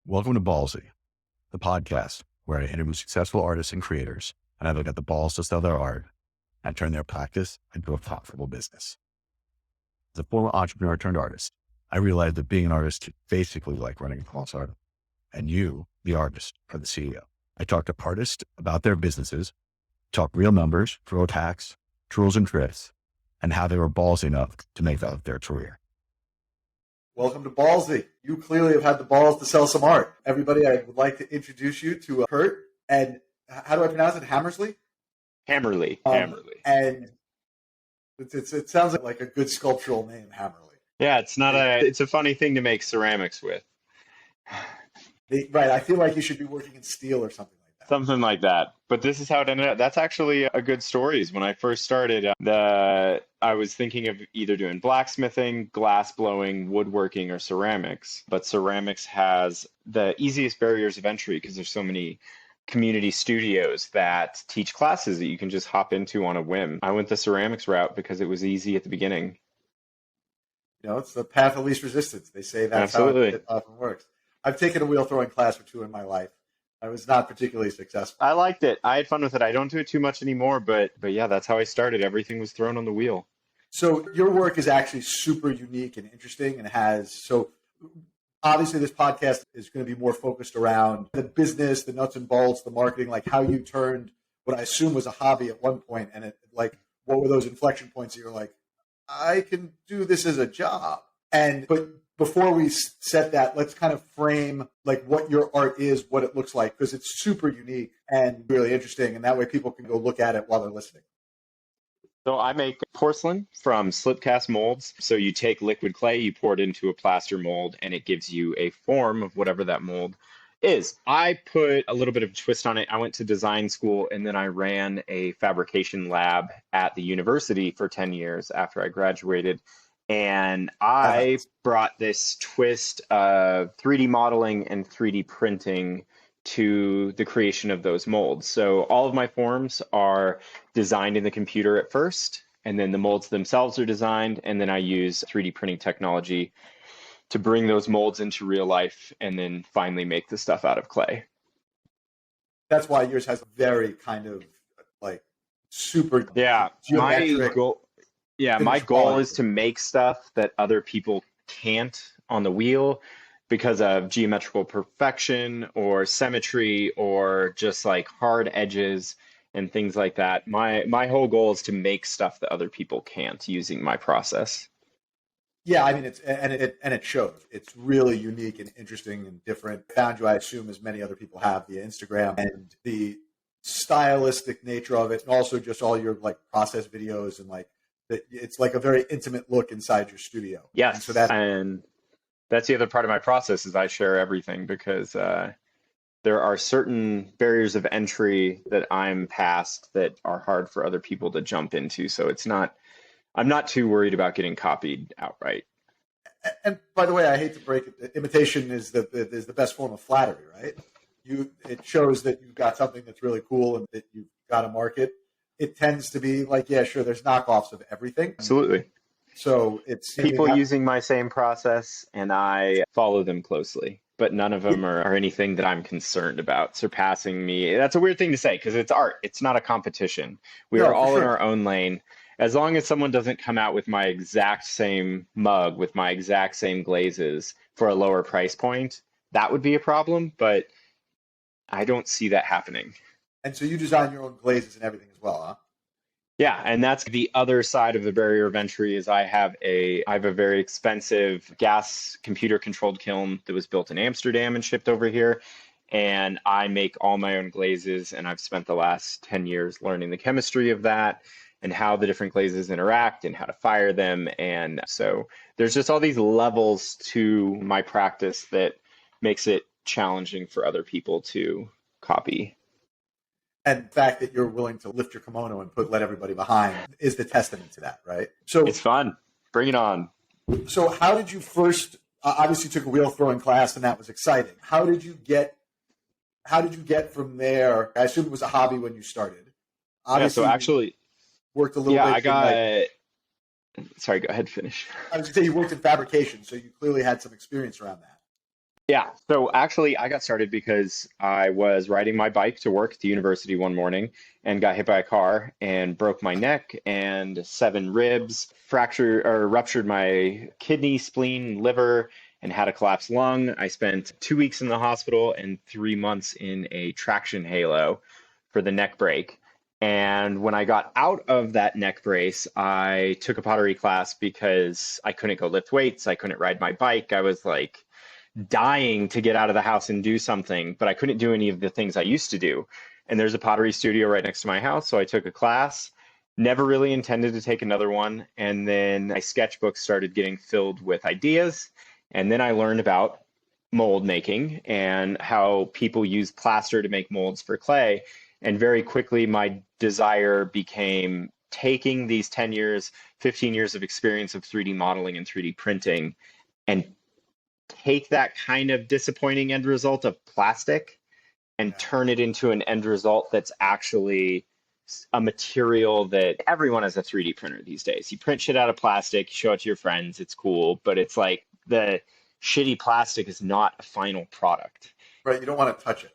Welcome to Ballsy, the podcast where I interview successful artists and creators, and I look at the balls to sell their art and turn their practice into a profitable business. As a former entrepreneur turned artist, I realized that being an artist is basically like running a false art, and you, the artist, are the CEO. I talk to artists about their businesses, talk real numbers, throw hacks, tools and tricks, and how they were ballsy enough to make that their career. Welcome to Ballsy. You clearly have had the balls to sell some art. Everybody, I would like to introduce you to Curt. And how do I pronounce it? Hammersley? Hammerly. And it sounds like a good sculptural name, Hammerly. Yeah, it's a funny thing to make ceramics with. Right. I feel like you should be working in steel or something like that. Something like that. But this is how it ended up. That's actually a good story. Is when I first started, I was thinking of either doing blacksmithing, glass blowing, woodworking, or ceramics. But ceramics has the easiest barriers of entry because there's so many community studios that teach classes that you can just hop into on a whim. I went the ceramics route because it was easy at the beginning. You know, it's the path of least resistance. They say that's Absolutely. how it often works. I've taken a wheel throwing class or two in my life. I was not particularly successful. I liked it. I had fun with it. I don't do it too much anymore, but yeah, that's how I started. Everything was thrown on the wheel. So your work is actually super unique and interesting and obviously this podcast is going to be more focused around the business, the nuts and bolts, the marketing, like how you turned what I assume was a hobby at one point. And what were those inflection points that you're like, I can do this as a job. But before we set that, let's kind of frame like what your art is, what it looks like, because it's super unique and really interesting. And that way people can go look at it while they're listening. So I make porcelain from slip cast molds. So you take liquid clay, you pour it into a plaster mold, and it gives you a form of whatever that mold is. I put a little bit of a twist on it. I went to design school and then I ran a fabrication lab at the university for 10 years after I graduated. And I brought this twist of 3D modeling and 3D printing to the creation of those molds. So all of my forms are designed in the computer at first, and then the molds themselves are designed, and then I use 3D printing technology to bring those molds into real life and then finally make the stuff out of clay. That's why yours has a very kind of like super geometric. My goal is to make stuff that other people can't on the wheel because of geometrical perfection or symmetry or just like hard edges and things like that. My whole goal is to make stuff that other people can't using my process. Yeah, I mean it shows. It's really unique and interesting and different. I found you, I assume, as many other people have via Instagram, and the stylistic nature of it, and also just all your like process videos and like it's like a very intimate look inside your studio. Yes, and that's the other part of my process is I share everything because there are certain barriers of entry that I'm past that are hard for other people to jump into. So I'm not too worried about getting copied outright. And by the way, I hate to break it, imitation is the best form of flattery, right? It shows that you've got something that's really cool and that you've got a market. It tends to be like, yeah, sure, there's knockoffs of everything. Absolutely. So it's people using my same process and I follow them closely, but none of them are anything that I'm concerned about surpassing me. That's a weird thing to say because it's art. It's not a competition. We are all in our own lane. As long as someone doesn't come out with my exact same mug with my exact same glazes for a lower price point, that would be a problem, but I don't see that happening. And so you design your own glazes and everything as well, huh? Yeah, and that's the other side of the barrier of entry is I have a very expensive gas computer controlled kiln that was built in Amsterdam and shipped over here. And I make all my own glazes, and I've spent the last 10 years learning the chemistry of that and how the different glazes interact and how to fire them. And so there's just all these levels to my practice that makes it challenging for other people to copy. And the fact that you're willing to lift your kimono and let everybody behind is the testament to that, right? So it's fun. Bring it on. So how did you first, obviously you took a wheel throwing class and that was exciting. How did you get from there? I assume it was a hobby when you started. Obviously, so actually worked a little bit. Sorry, go ahead, finish. I was going to say you worked in fabrication, so you clearly had some experience around that. Yeah. So actually, I got started because I was riding my bike to work at the university one morning and got hit by a car and broke my neck and 7 ribs, fractured or ruptured my kidney, spleen, liver, and had a collapsed lung. I spent 2 weeks in the hospital and 3 months in a traction halo for the neck break. And when I got out of that neck brace, I took a pottery class because I couldn't go lift weights. I couldn't ride my bike. I was like dying to get out of the house and do something, but I couldn't do any of the things I used to do. And there's a pottery studio right next to my house, so I took a class. Never really intended to take another one. And then my sketchbook started getting filled with ideas. And then I learned about mold making and how people use plaster to make molds for clay. And very quickly, my desire became taking these 10 years, 15 years of experience of 3D modeling and 3D printing and take that kind of disappointing end result of plastic and Yeah. turn it into an end result that's actually a material that everyone has a 3D printer these days. You print shit out of plastic, you show it to your friends, it's cool, but it's like the shitty plastic is not a final product. Right. You don't want to touch it.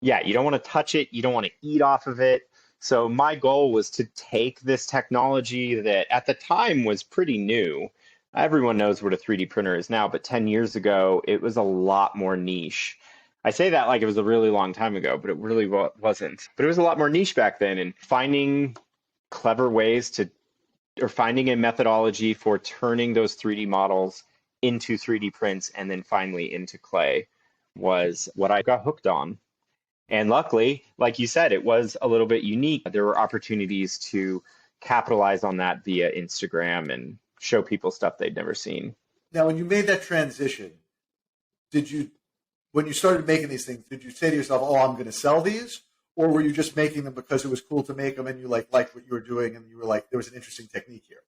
Yeah, you don't want to touch it, you don't want to eat off of it. So my goal was to take this technology that at the time was pretty new. Everyone knows what a 3D printer is now, but 10 years ago, it was a lot more niche. I say that like it was a really long time ago, but it really wasn't. But it was a lot more niche back then, and finding clever ways to, or finding a methodology for turning those 3D models into 3D prints and then finally into clay was what I got hooked on. And luckily, like you said, it was a little bit unique. There were opportunities to capitalize on that via Instagram and show people stuff they'd never seen. Now, when you made that transition, did you, when you started making these things, did you say to yourself, "Oh, I'm going to sell these," or were you just making them because it was cool to make them and you liked what you were doing and you were like, there was an interesting technique here?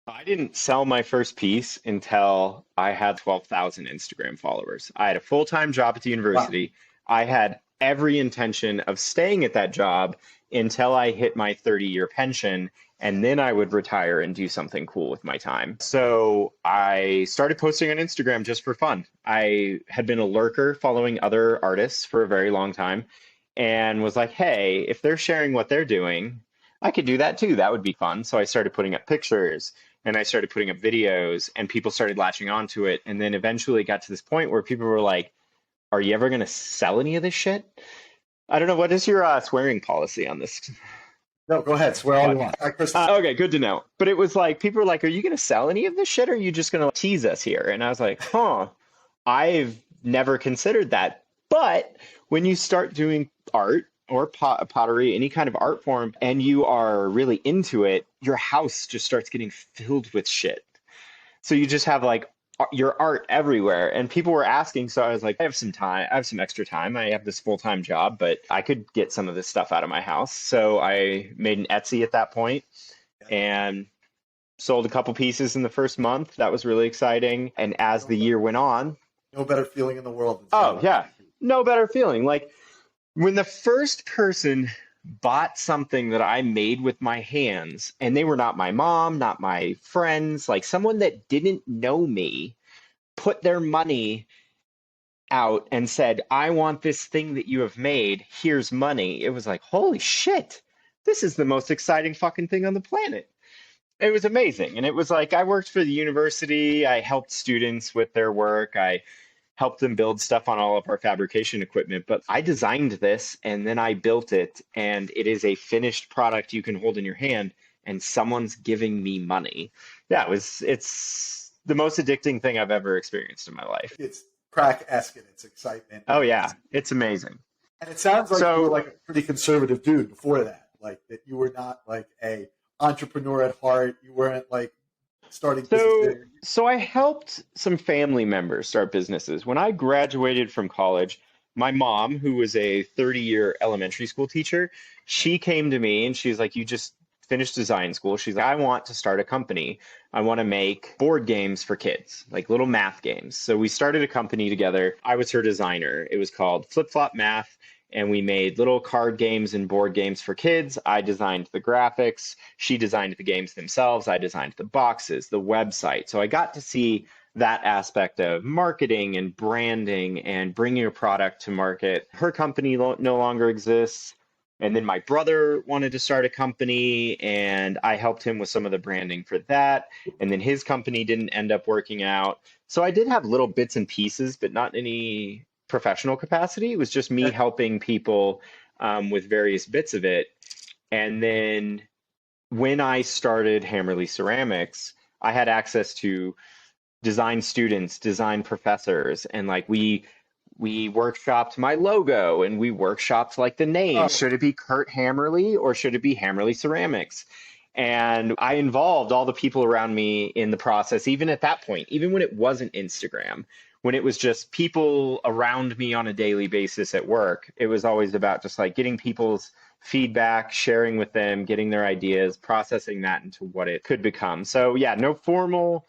I didn't sell my first piece until I had 12,000 Instagram followers. I had a full-time job at the Wow. university. I had every intention of staying at that job until I hit my 30-year pension, and then I would retire and do something cool with my time. So I started posting on Instagram just for fun. I had been a lurker following other artists for a very long time and was like, hey, if they're sharing what they're doing, I could do that too. That would be fun. So I started putting up pictures and I started putting up videos and people started latching onto it. And then eventually it got to this point where people were like, are you ever going to sell any of this shit? I don't know. What is your swearing policy on this No, go ahead. Swear all you podcast? want. Chris, Okay, good to know. But it was like, people were like, are you going to sell any of this shit or are you just going to tease us here? And I was like, I've never considered that. But when you start doing art, or pottery, any kind of art form, and you are really into it, your house just starts getting filled with shit. So you just have like your art everywhere. And people were asking, so I was like, I have some time, I have some extra time. I have this full-time job, but I could get some of this stuff out of my house. So I made an Etsy at that point and sold a couple pieces in the first month. That was really exciting. And as the year went on, no better feeling in the world than oh selling. yeah, no better feeling. Like when the first person bought something that I made with my hands, and they were not my mom, not my friends, like someone that didn't know me, put their money out and said, I want this thing that you have made. Here's money. It was like, holy shit, this is the most exciting fucking thing on the planet. It was amazing. And it was like, I worked for the university. I helped students with their work. I helped them build stuff on all of our fabrication equipment, but I designed this and then I built it, and it is a finished product you can hold in your hand, and someone's giving me money. Yeah, it's the most addicting thing I've ever experienced in my life. It's crack-esque in its excitement. Oh yeah, it's amazing. And it sounds like you were So like a pretty conservative dude before that. Like that you were not like a entrepreneur at heart. You weren't like starting So, businesses. so I helped some family members start businesses. When I graduated from college, my mom, who was a 30-year elementary school teacher, she came to me and she's like, you just finished design school. She's like, I want to start a company. I want to make board games for kids, like little math games. So we started a company together. I was her designer. It was called Flip Flop Math. And we made little card games and board games for kids. I designed the graphics. She designed the games themselves. I designed the boxes, the website. So I got to see that aspect of marketing and branding and bringing a product to market. Her company no longer exists. And then my brother wanted to start a company, and I helped him with some of the branding for that. And then his company didn't end up working out. So I did have little bits and pieces, but not any professional capacity. It was just me helping people with various bits of it. And then when I started Hammerly Ceramics, I had access to design students, design professors, and like we workshopped my logo and we workshopped like the name. Should it be Curt Hammerly or should it be Hammerly Ceramics? And I involved all the people around me in the process, even at that point, even when it wasn't Instagram, when it was just people around me on a daily basis at work. It was always about just like getting people's feedback, sharing with them, getting their ideas, processing that into what it could become. So yeah, no formal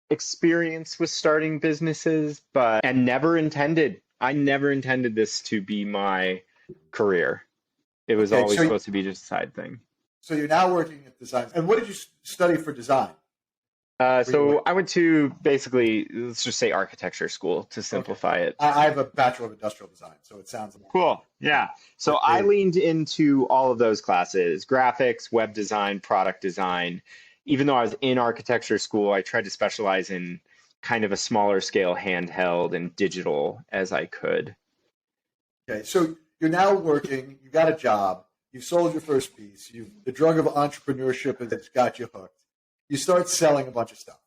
experience with starting businesses, but I never intended this to be my career. It was always supposed to be just a side thing. So you're now working at design. And what did you study for design? So I went to basically, let's just say architecture school to simplify it. I have a Bachelor of Industrial Design, so it sounds cool. Yeah. So I leaned into all of those classes: graphics, web design, product design. Even though I was in architecture school, I tried to specialize in kind of a smaller scale handheld and digital as I could. Okay, so you're now working, you got a job, you've sold your first piece, the drug of entrepreneurship has got you hooked. You start selling a bunch of stuff.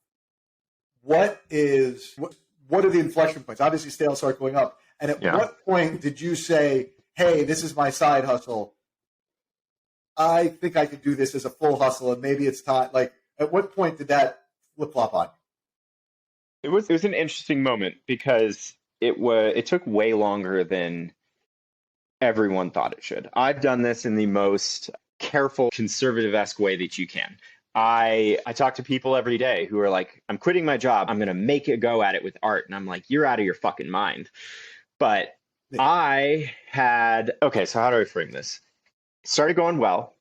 What are the inflection points? Obviously, sales start going up. And at what point did you say, hey, this is my side hustle? I think I could do this as a full hustle, and maybe it's time. Like, at what point did that flip flop on you? It was an interesting moment because it took way longer than everyone thought it should. I've done this in the most careful, conservative-esque way that you can. I talk to people every day who are like, I'm quitting my job. I'm going to make a go at it with art. And I'm like, you're out of your fucking mind. But so how do I frame this? Started going well,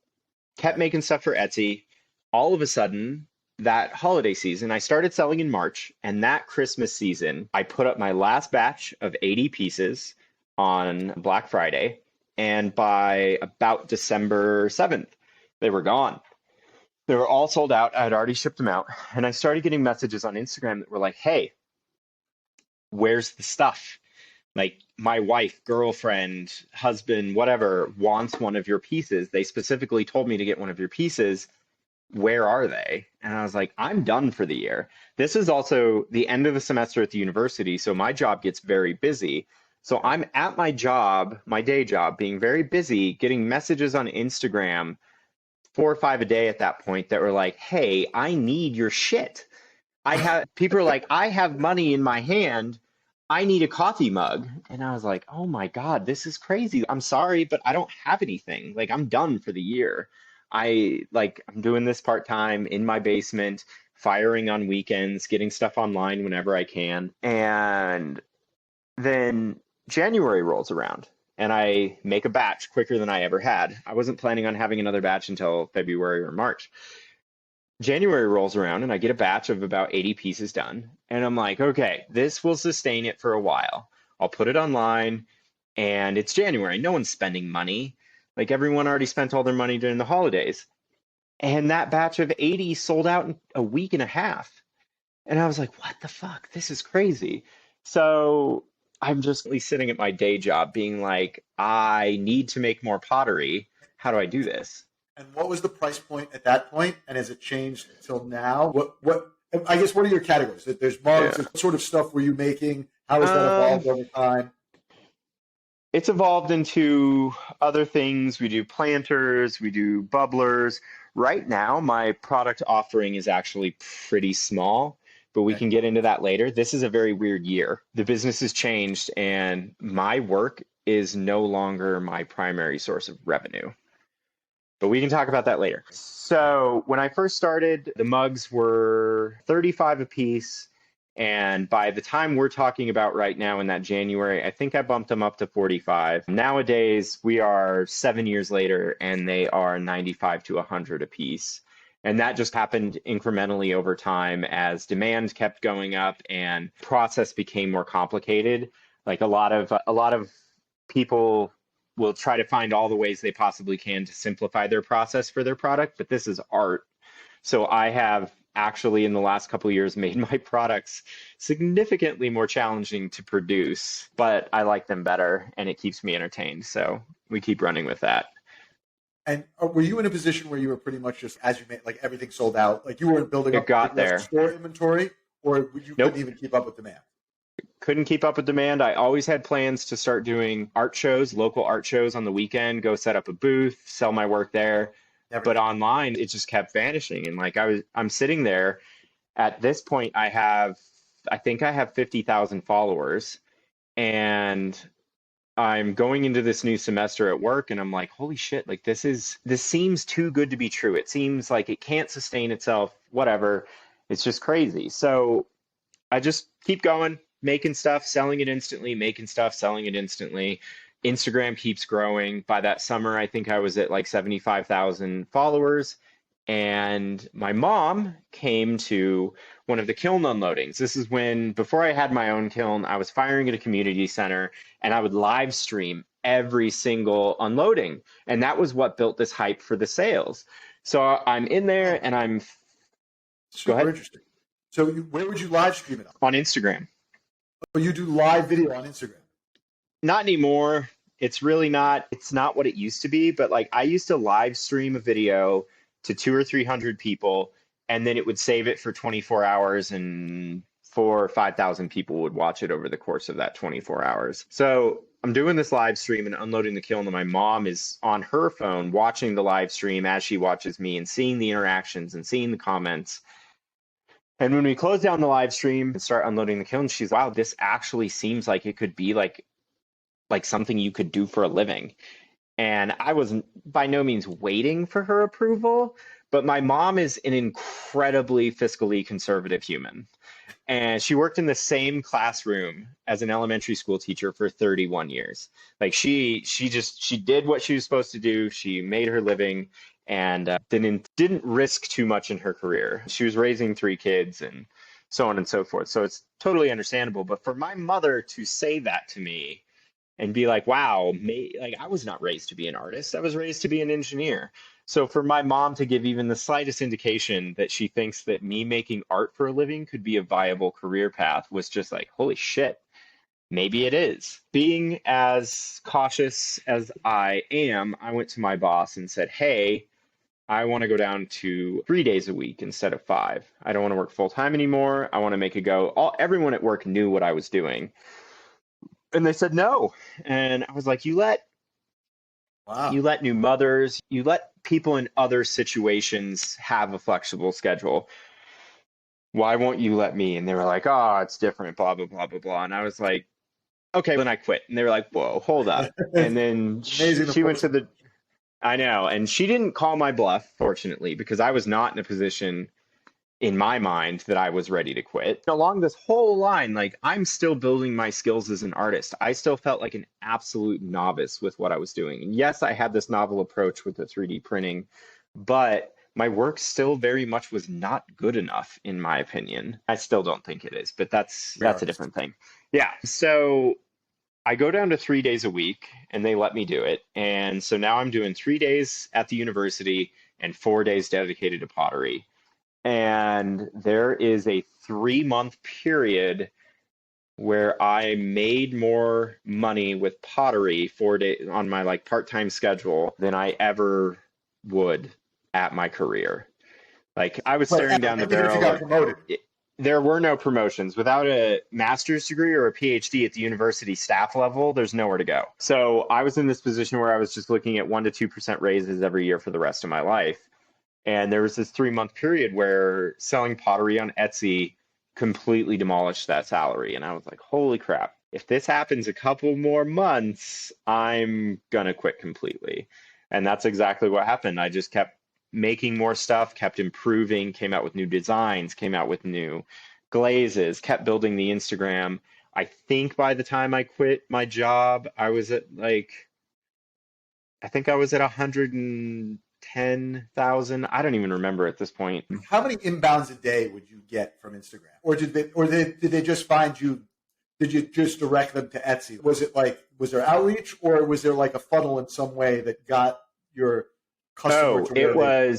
kept making stuff for Etsy. All of a sudden, that holiday season, I started selling in March. And that Christmas season, I put up my last batch of 80 pieces on Black Friday. And by about December 7th, they were gone. They were all sold out. I had already shipped them out. And I started getting messages on Instagram that were like, hey, where's the stuff? Like, my wife, girlfriend, husband, whatever, wants one of your pieces. They specifically told me to get one of your pieces. Where are they? And I was like, I'm done for the year. This is also the end of the semester at the university, so my job gets very busy. So I'm at my job, my day job, being very busy, getting messages on Instagram, 4 or 5 a day at that point, that were like, hey, I need your shit. People are like, I have money in my hand. I need a coffee mug. And I was like, oh my God, this is crazy. I'm sorry, but I don't have anything. Like, I'm done for the year. I'm doing this part-time in my basement, firing on weekends, getting stuff online whenever I can. And then January rolls around and I make a batch quicker than I ever had. I wasn't planning on having another batch until February or March. January rolls around and I get a batch of about 80 pieces done. And I'm like, okay, this will sustain it for a while. I'll put it online, and it's January. No one's spending money. Like, everyone already spent all their money during the holidays. And that batch of 80 sold out in a week and a half. And I was like, what the fuck? This is crazy. So I'm just sitting at my day job being like, I need to make more pottery. How do I do this? And what was the price point at that point? And has it changed till now? What are your categories? There's mugs. What sort of stuff were you making? How has that evolved over time? It's evolved into other things. We do planters, we do bubblers. Right now, my product offering is actually pretty small, but we can get into that later. This is a very weird year. The business has changed, and my work is no longer my primary source of revenue. But we can talk about that later. So when I first started, the mugs were 35 a piece. And by the time we're talking about right now in that January, I think I bumped them up to 45. Nowadays, we are 7 years later, and they are 95 to 100 a piece. And that just happened incrementally over time as demand kept going up and process became more complicated. Like a lot of people will try to find all the ways they possibly can to simplify their process for their product, but this is art. So I have actually in the last couple of years made my products significantly more challenging to produce, but I like them better and it keeps me entertained. So we keep running with that. And were you in a position where you were pretty much just, as you made, like everything sold out, like you weren't building It up the got rest of there. store inventory, or you Nope. couldn't even keep up with demand? Couldn't keep up with demand. I always had plans to start doing art shows, local art shows on the weekend, go set up a booth, sell my work there. Never But did. online, it just kept vanishing. And like I'm sitting there at this point, I think I have 50,000 followers, and I'm going into this new semester at work and I'm like, holy shit, like this seems too good to be true. It seems like it can't sustain itself, whatever. It's just crazy. So I just keep going, making stuff, selling it instantly, making stuff, selling it instantly. Instagram keeps growing. By that summer, I think I was at like 75,000 followers. And my mom came to one of the kiln unloadings. This is when, before I had my own kiln, I was firing at a community center and I would live stream every single unloading. And that was what built this hype for the sales. So I'm in there and I'm, go Super ahead, interesting. So where would you live stream it on? on Instagram. Oh, you do live video on Instagram. Not anymore. It's not what it used to be, but like I used to live stream a video to 200 or 300 people, and then it would save it for 24 hours and 4 or 5,000 people would watch it over the course of that 24 hours. So I'm doing this live stream and unloading the kiln, and my mom is on her phone watching the live stream as she watches me and seeing the interactions and seeing the comments. And when we close down the live stream and start unloading the kiln, she's, wow, this actually seems like it could be like something you could do for a living. And I was by no means waiting for her approval, but my mom is an incredibly fiscally conservative human. And she worked in the same classroom as an elementary school teacher for 31 years. Like she did what she was supposed to do. She made her living and didn't risk too much in her career. She was raising 3 kids and so on and so forth. So it's totally understandable. But for my mother to say that to me and be like, wow, like I was not raised to be an artist. I was raised to be an engineer. So for my mom to give even the slightest indication that she thinks that me making art for a living could be a viable career path was just like, holy shit, maybe it is. Being as cautious as I am, I went to my boss and said, hey, I want to go down to 3 days a week instead of 5. I don't want to work full time anymore. I want to make it go. Everyone at work knew what I was doing. And they said no. And I was like, Wow. you let new mothers, you let people in other situations have a flexible schedule. Why won't you let me? And they were like, oh, it's different, blah, blah, blah, blah, blah. And I was like, okay, then I quit. And they were like, whoa, hold up. And then she went to I know. And she didn't call my bluff, fortunately, because I was not in a position in my mind that I was ready to quit. Along this whole line, like I'm still building my skills as an artist. I still felt like an absolute novice with what I was doing. And yes, I had this novel approach with the 3D printing, but my work still very much was not good enough, in my opinion. I still don't think it is, but that's a different thing. Yeah. So I go down to 3 days a week and they let me do it. And so now I'm doing 3 days at the university and 4 days dedicated to pottery. And there is a 3-month period where I made more money with pottery 4 days on my like part-time schedule than I ever would at my career. Like I was staring down the barrel. You got promoted. There were no promotions. Without a master's degree or a PhD at the university staff level, there's nowhere to go. So I was in this position where I was just looking at 1% to 2% raises every year for the rest of my life. And there was this 3-month period where selling pottery on Etsy completely demolished that salary. And I was like, holy crap, if this happens a couple more months, I'm going to quit completely. And that's exactly what happened. I just kept making more stuff, kept improving, came out with new designs, came out with new glazes, kept building the Instagram. I think by the time I quit my job, I was at 110 10,000. I don't even remember at this point. How many inbounds a day would you get from Instagram? Or did they just find you? Did you just direct them to Etsy? Was there outreach, or was there like a funnel in some way that got your customer to where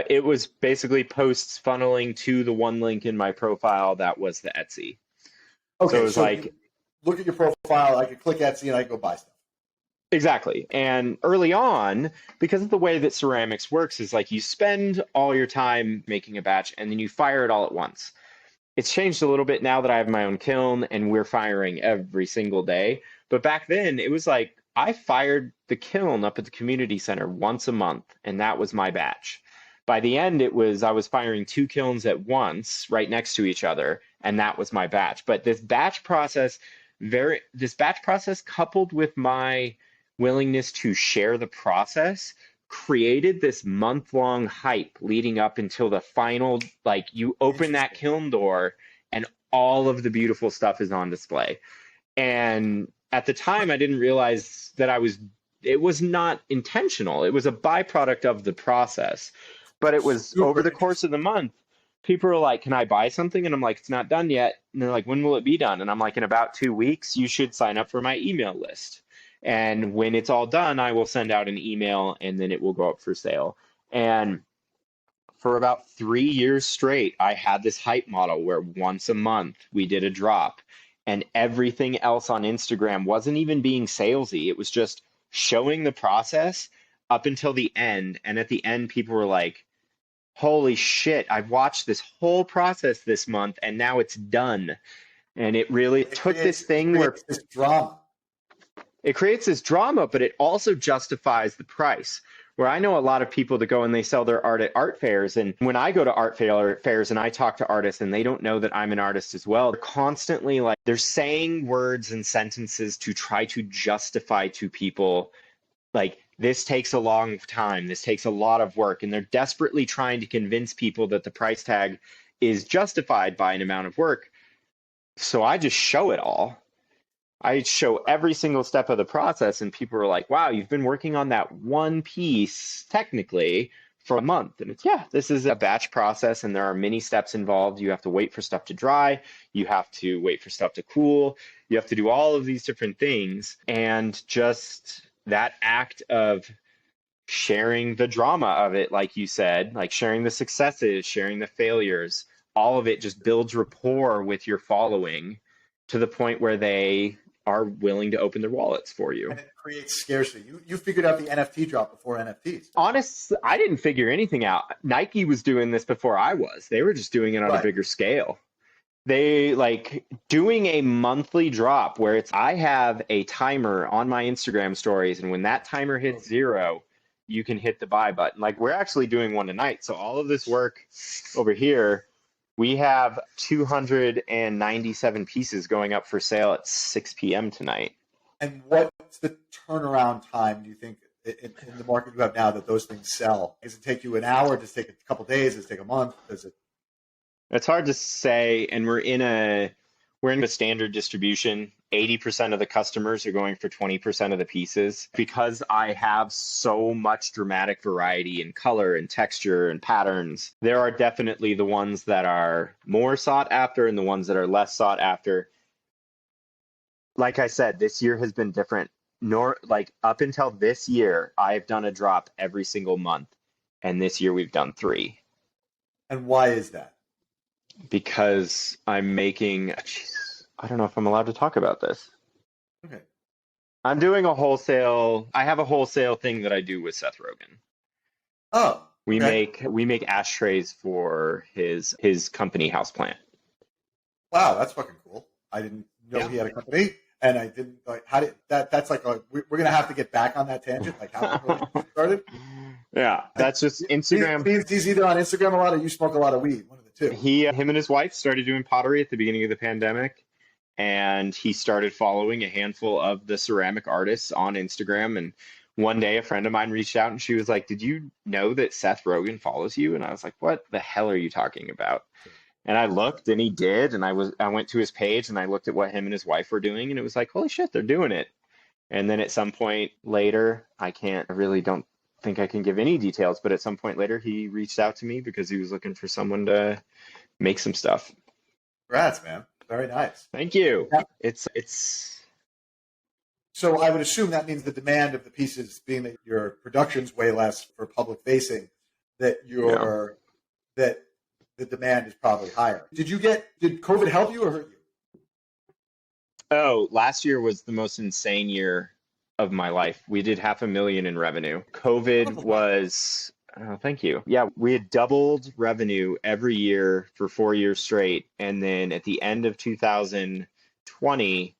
it was basically posts funneling to the one link in my profile that was the Etsy. Okay, so it was like, look at your profile, I could click Etsy and I could go buy stuff. Exactly. And early on, because of the way that ceramics works, is like you spend all your time making a batch and then you fire it all at once. It's changed a little bit now that I have my own kiln and we're firing every single day. But back then, it was like I fired the kiln up at the community center once a month, and that was my batch. By the end, I was firing 2 kilns at once, right next to each other, and that was my batch. But this batch process coupled with my willingness to share the process created this month-long hype leading up until the final, like you open that kiln door and all of the beautiful stuff is on display. And at the time I didn't realize that it was not intentional. It was a byproduct of the process. But it was over the course of the month, people are like, can I buy something? And I'm like, it's not done yet. And they're like, when will it be done? And I'm like, in about 2 weeks, you should sign up for my email list. And when it's all done, I will send out an email and then it will go up for sale. And for about 3 years straight, I had this hype model where once a month we did a drop, and everything else on Instagram wasn't even being salesy. It was just showing the process up until the end. And at the end, people were like, holy shit, I've watched this whole process this month and now it's done. And it really took this thing where this drama. It creates this drama, but it also justifies the price. Where I know a lot of people that go and they sell their art at art fairs. And when I go to art fairs and I talk to artists and they don't know that I'm an artist as well, they're constantly like, they're saying words and sentences to try to justify to people, like, this takes a long time, this takes a lot of work. And they're desperately trying to convince people that the price tag is justified by an amount of work. So I just show it all. I show every single step of the process, and people are like, wow, you've been working on that one piece technically for a month. And it's, yeah, this is a batch process and there are many steps involved. You have to wait for stuff to dry. You have to wait for stuff to cool. You have to do all of these different things. And just that act of sharing the drama of it, like you said, like sharing the successes, sharing the failures, all of it just builds rapport with your following to the point where they are willing to open their wallets for you. And it creates scarcity. You figured out the NFT drop before NFTs. Honestly, I didn't figure anything out. Nike was doing this before I was. They were just doing it on a bigger scale. They like doing a monthly drop where I have a timer on my Instagram stories, and when that timer hits 0, you can hit the buy button. Like, we're actually doing one tonight. So all of this work over here, we have 297 pieces going up for sale at 6 p.m. tonight. And what's the turnaround time, do you think, in the market you have now that those things sell? Does it take you an hour? Does it take a couple of days? Does it take a month? It's hard to say. And we're in a standard distribution. 80% of the customers are going for 20% of the pieces. Because I have so much dramatic variety in color and texture and patterns, there are definitely the ones that are more sought after and the ones that are less sought after. Like I said, this year has been different. Up until this year, I've done a drop every single month. And this year we've done 3. And why is that? Because I'm making... I don't know if I'm allowed to talk about this. Okay. I'm doing I have a wholesale thing that I do with Seth Rogen. Oh. Okay. We make ashtrays for his company Houseplant. Wow, that's fucking cool. I didn't know he had a company, and I didn't like how did that. That's like we're gonna have to get back on that tangent, like how the relationship started. Yeah, that's just Instagram. He's either on Instagram a lot or you smoke a lot of weed. One of the two. Him and his wife started doing pottery at the beginning of the pandemic. And he started following a handful of the ceramic artists on Instagram. And one day a friend of mine reached out and she was like, did you know that Seth Rogen follows you? And I was like, what the hell are you talking about? And I looked and he did. And I went to his page and I looked at what him and his wife were doing. And it was like, holy shit, they're doing it. And then at some point later, I think I can give any details, but at some point later, he reached out to me because he was looking for someone to make some stuff. Congrats, man. Very nice. Thank you. Yeah. It's So I would assume that means the demand of the pieces, being that your production's way less for public facing, that that the demand is probably higher. Did COVID help you or hurt you? Oh, last year was the most insane year of my life. We did 500,000 in revenue. COVID was, oh, thank you. Yeah, we had doubled revenue every year for 4 years straight. And then at the end of 2020,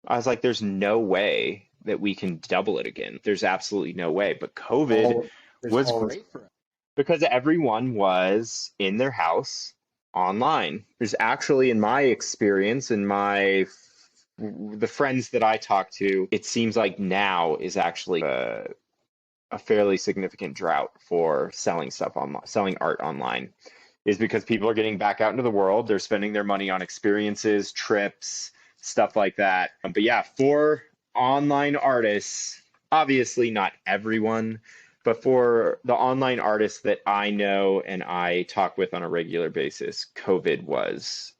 I was like, there's no way that we can double it again. There's absolutely no way. But COVID was great for us because everyone was in their house online. There's actually, in my experience, the friends that I talk to, it seems like now is actually a fairly significant drought for selling stuff online, selling art online, is because people are getting back out into the world. They're spending their money on experiences, trips, stuff like that. But yeah, for online artists, obviously not everyone, but for the online artists that I know and I talk with on a regular basis, COVID was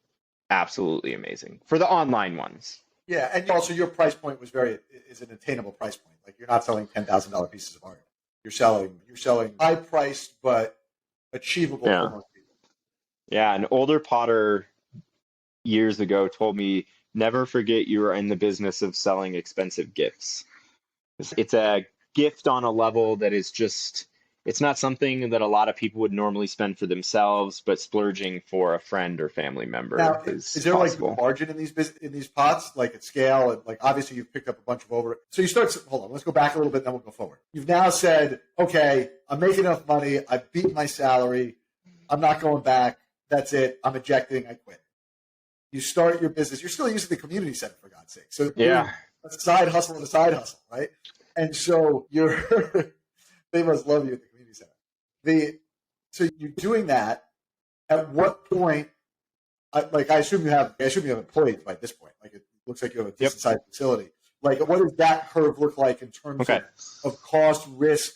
absolutely amazing for the online ones. Yeah, and also your price point is an attainable price point. Like you're not selling $10,000 pieces of art. You're selling high priced but achievable for most people. Yeah, an older potter years ago told me, never forget you are in the business of selling expensive gifts. It's a gift on a level that is just, it's not something that a lot of people would normally spend for themselves, but splurging for a friend or family member now, is there possible. Like margin in these pots, like at scale, and like obviously you've picked up a bunch of So you start. Hold on, let's go back a little bit, then we'll go forward. You've now said, okay, I'm making enough money. I've beaten my salary. I'm not going back. That's it. I'm ejecting. I quit. You start your business. You're still using the community center, for God's sake. So yeah, a side hustle and a side hustle, right? And so they must love you at the community center. So you're doing that. At what point? I assume you have employees by this point. Like it looks like you have a decent sized facility. Like what does that curve look like in terms of cost, risk,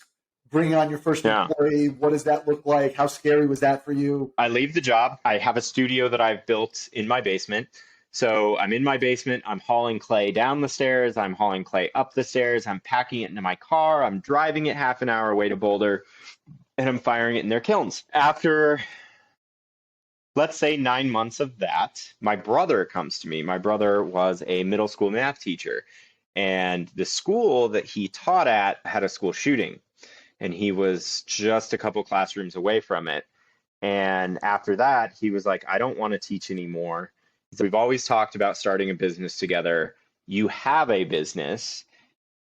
bringing on your first employee? What does that look like? How scary was that for you? I leave the job. I have a studio that I've built in my basement. So I'm in my basement. I'm hauling clay down the stairs. I'm hauling clay up the stairs. I'm packing it into my car. I'm driving it half an hour away to Boulder, and I'm firing it in their kilns. After, let's say, 9 months of that, my brother comes to me. My brother was a middle school math teacher, and the school that he taught at had a school shooting, and he was just a couple classrooms away from it. And after that, he was like, I don't want to teach anymore. So we've always talked about starting a business together. You have a business.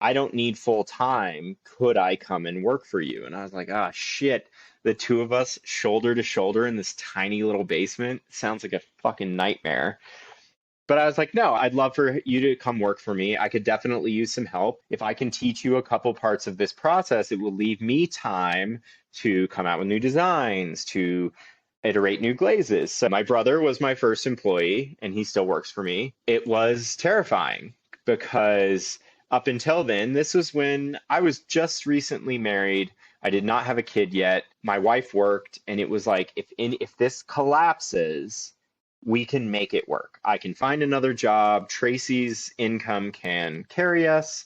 I don't need full time. Could I come and work for you? And I was like, ah, shit. The two of us shoulder to shoulder in this tiny little basement sounds like a fucking nightmare. But I was like, no, I'd love for you to come work for me. I could definitely use some help. If I can teach you a couple parts of this process, it will leave me time to come out with new designs, to iterate new glazes. So my brother was my first employee, and he still works for me. It was terrifying because up until then, this was when I was just recently married. I did not have a kid yet. My wife worked, and it was like, if this collapses, we can make it work. I can find another job. Tracy's income can carry us.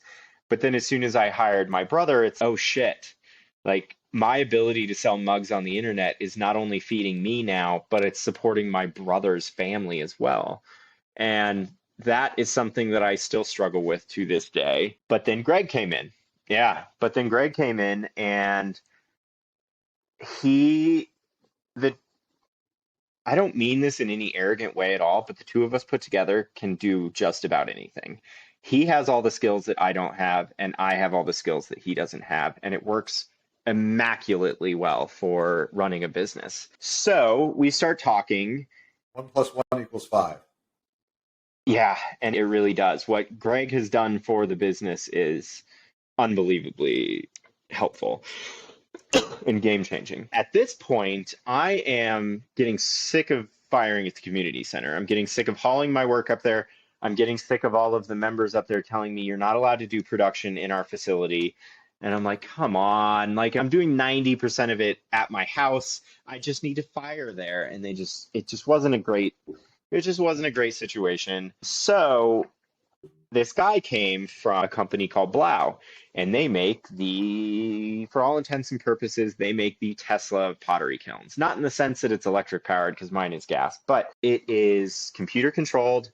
But then as soon as I hired my brother, it's, oh shit. Like, my ability to sell mugs on the internet is not only feeding me now, but it's supporting my brother's family as well. And that is something that I still struggle with to this day. But then Greg came in. Yeah. But then Greg came in, and I don't mean this in any arrogant way at all, but the two of us put together can do just about anything. He has all the skills that I don't have, and I have all the skills that he doesn't have. And it works immaculately well for running a business. So we start talking. 1 + 1 = 5. Yeah, and it really does. What Greg has done for the business is unbelievably helpful and game-changing. At this point, I am getting sick of firing at the community center. I'm getting sick of hauling my work up there. I'm getting sick of all of the members up there telling me you're not allowed to do production in our facility. And I'm like, come on, like I'm doing 90% of it at my house. I just need to fire there. And it just wasn't a great situation. So this guy came from a company called Blau, and they make for all intents and purposes, they make the Tesla of pottery kilns. Not in the sense that it's electric powered, because mine is gas, but it is computer controlled,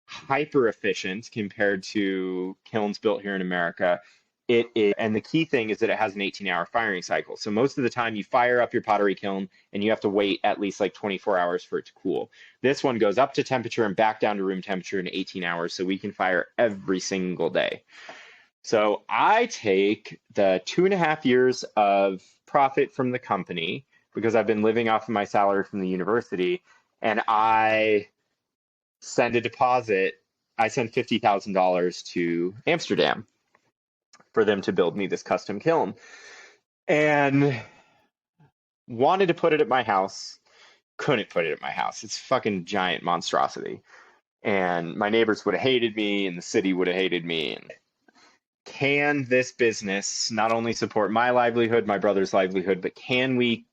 hyper efficient compared to kilns built here in America. It is, and the key thing is that it has an 18-hour firing cycle. So most of the time you fire up your pottery kiln and you have to wait at least like 24 hours for it to cool. This one goes up to temperature and back down to room temperature in 18 hours, so we can fire every single day. So I take the 2.5 years of profit from the company, because I've been living off of my salary from the university, and I send a deposit. I send $50,000 to Amsterdam for them to build me this custom kiln, and wanted to put it at my house. Couldn't put it at my house. It's a fucking giant monstrosity. And my neighbors would have hated me, and the city would have hated me. And can this business not only support my livelihood, my brother's livelihood, but can we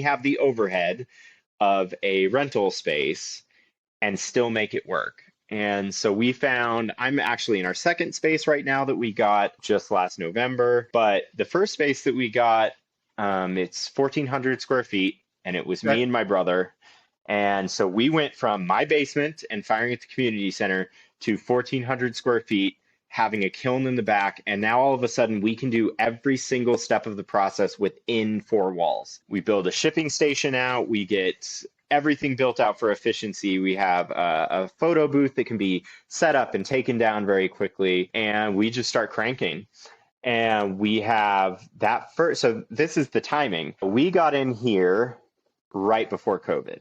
have the overhead of a rental space and still make it work? And so I'm actually in our second space right now that we got just last November. But the first space that we got, it's 1,400 square feet, and it was me and my brother. And so we went from my basement and firing at the community center to 1,400 square feet, having a kiln in the back. And now all of a sudden we can do every single step of the process within 4 walls. We build a shipping station out. We get everything built out for efficiency. We have a photo booth that can be set up and taken down very quickly, and we just start cranking. And we have that first. So this is the timing. We got in here right before COVID.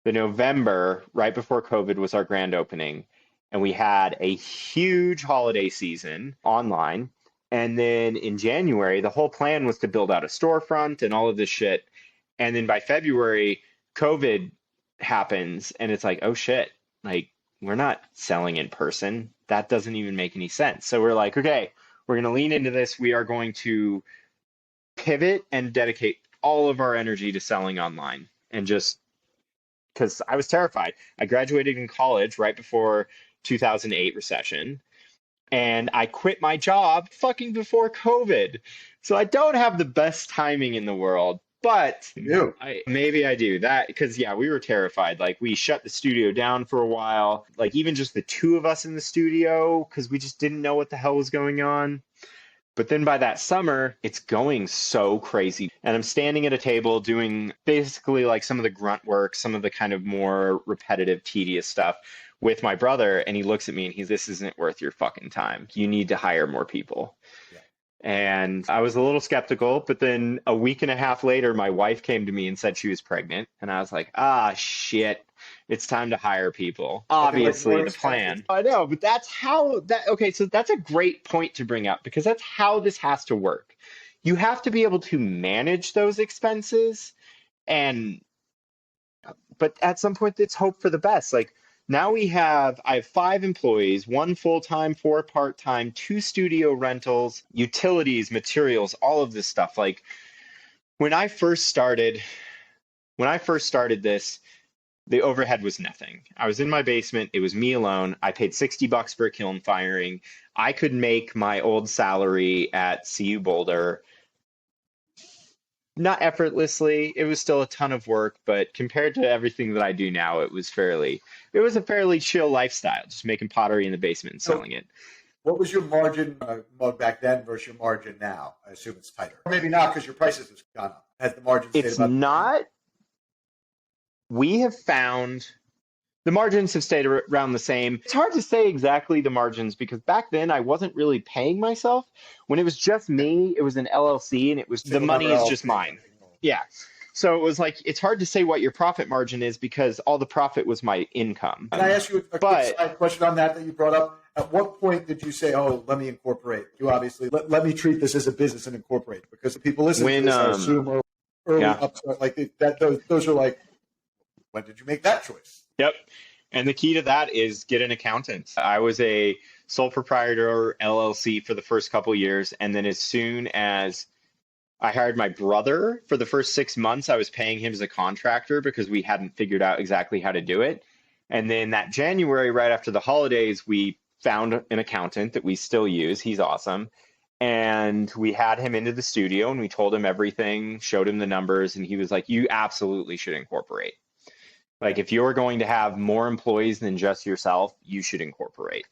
The November, right before COVID, was our grand opening, and we had a huge holiday season online. And then in January, the whole plan was to build out a storefront and all of this shit. And then by February, COVID happens, and it's like, oh shit, like we're not selling in person. That doesn't even make any sense. So we're like, okay, we're going to lean into this. We are going to pivot and dedicate all of our energy to selling online. And just because I was terrified. I graduated in college right before 2008 recession, and I quit my job fucking before COVID. So I don't have the best timing in the world. But maybe I do that, because we were terrified. Like, we shut the studio down for a while, like even just the two of us in the studio, because we just didn't know what the hell was going on. But then by that summer, it's going so crazy. And I'm standing at a table doing basically like some of the grunt work, some of the kind of more repetitive, tedious stuff with my brother. And he looks at me and this isn't worth your fucking time. You need to hire more people. Yeah. And I was a little skeptical, but then a week and a half later, my wife came to me and said she was pregnant. And I was like, shit, it's time to hire people. Obviously, the plan. I know, but okay, so that's a great point to bring up, because that's how this has to work. You have to be able to manage those expenses, but at some point, it's hope for the best. Like, now I have 5 employees, 1 full-time, 4 part-time, 2 studio rentals, utilities, materials, all of this stuff. Like, when I first started this, the overhead was nothing. I was in my basement. It was me alone. I paid $60 for a kiln firing. I could make my old salary at CU Boulder, not effortlessly. It was still a ton of work, but compared to everything that I do now, it was a fairly chill lifestyle, just making pottery in the basement and selling it. What was your margin mug back then versus your margin now? I assume it's tighter. Or maybe not, because your prices have gone up. Has the margin stayed about not. We have found the margins have stayed around the same. It's hard to say exactly the margins, because back then I wasn't really paying myself. When it was just me, it was an LLC, and it was the money is just mine. Yeah. So it was like, it's hard to say what your profit margin is, because all the profit was my income. Can I ask you a quick side question on that you brought up? At what point did you say, let me incorporate? You obviously, let me treat this as a business and incorporate, because the people listening to this, I assume, early upstart, like those are like, when did you make that choice? Yep. And the key to that is get an accountant. I was a sole proprietor LLC for the first couple years. And then as soon as I hired my brother for the first 6 months, I was paying him as a contractor because we hadn't figured out exactly how to do it. And then that January, right after the holidays, we found an accountant that we still use. He's awesome. And we had him into the studio and we told him everything, showed him the numbers, and he was like, you absolutely should incorporate. Like, if you're going to have more employees than just yourself, you should incorporate.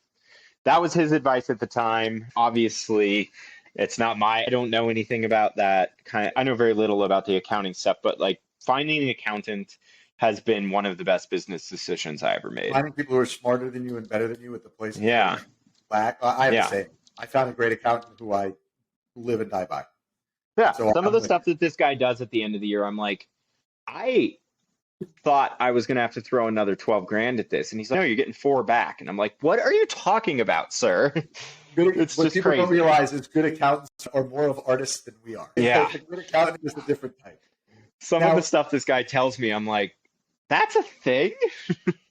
That was his advice at the time. Obviously, I don't know anything about that I know very little about the accounting stuff, but like finding an accountant has been one of the best business decisions I ever made. Finding people who are smarter than you and better than you at the places Yeah. back. I have to say, I found a great accountant who I live and die by. Yeah. So Some of the stuff that this guy does at the end of the year, I'm like, I thought I was going to have to throw another 12 grand at this. And he's like, no, you're getting 4 back. And I'm like, what are you talking about, sir? It's what just people crazy. don't realize is good accountants are more of artists than we are. Yeah. A good accountant is a different type. Some of the stuff this guy tells me, I'm like, that's a thing?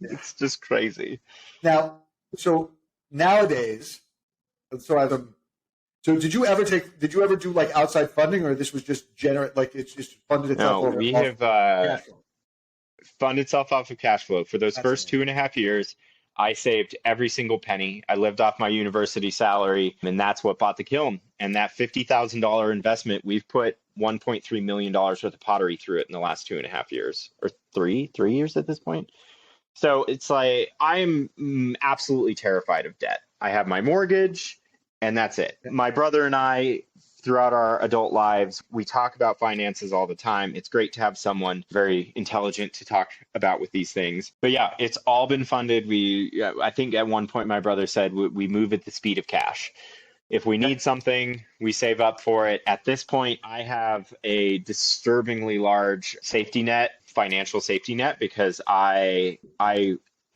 It's just crazy. Now, so nowadays, so did you ever do like outside funding, or this was just it's just funded itself? No, we have funded itself off of cash flow. For those first 2.5 years, I saved every single penny. I lived off my university salary, and that's what bought the kiln. And that $50,000 investment, we've put $1.3 million worth of pottery through it in the last 2.5 years, or three years at this point. So it's like, I'm absolutely terrified of debt. I have my mortgage, and that's it. My brother and I, throughout our adult lives, we talk about finances all the time. It's great to have someone very intelligent to talk about with these things. But yeah, it's all been funded. I think at one point my brother said we move at the speed of cash. If we need something, we save up for it. At this point, I have a disturbingly large financial safety net, because I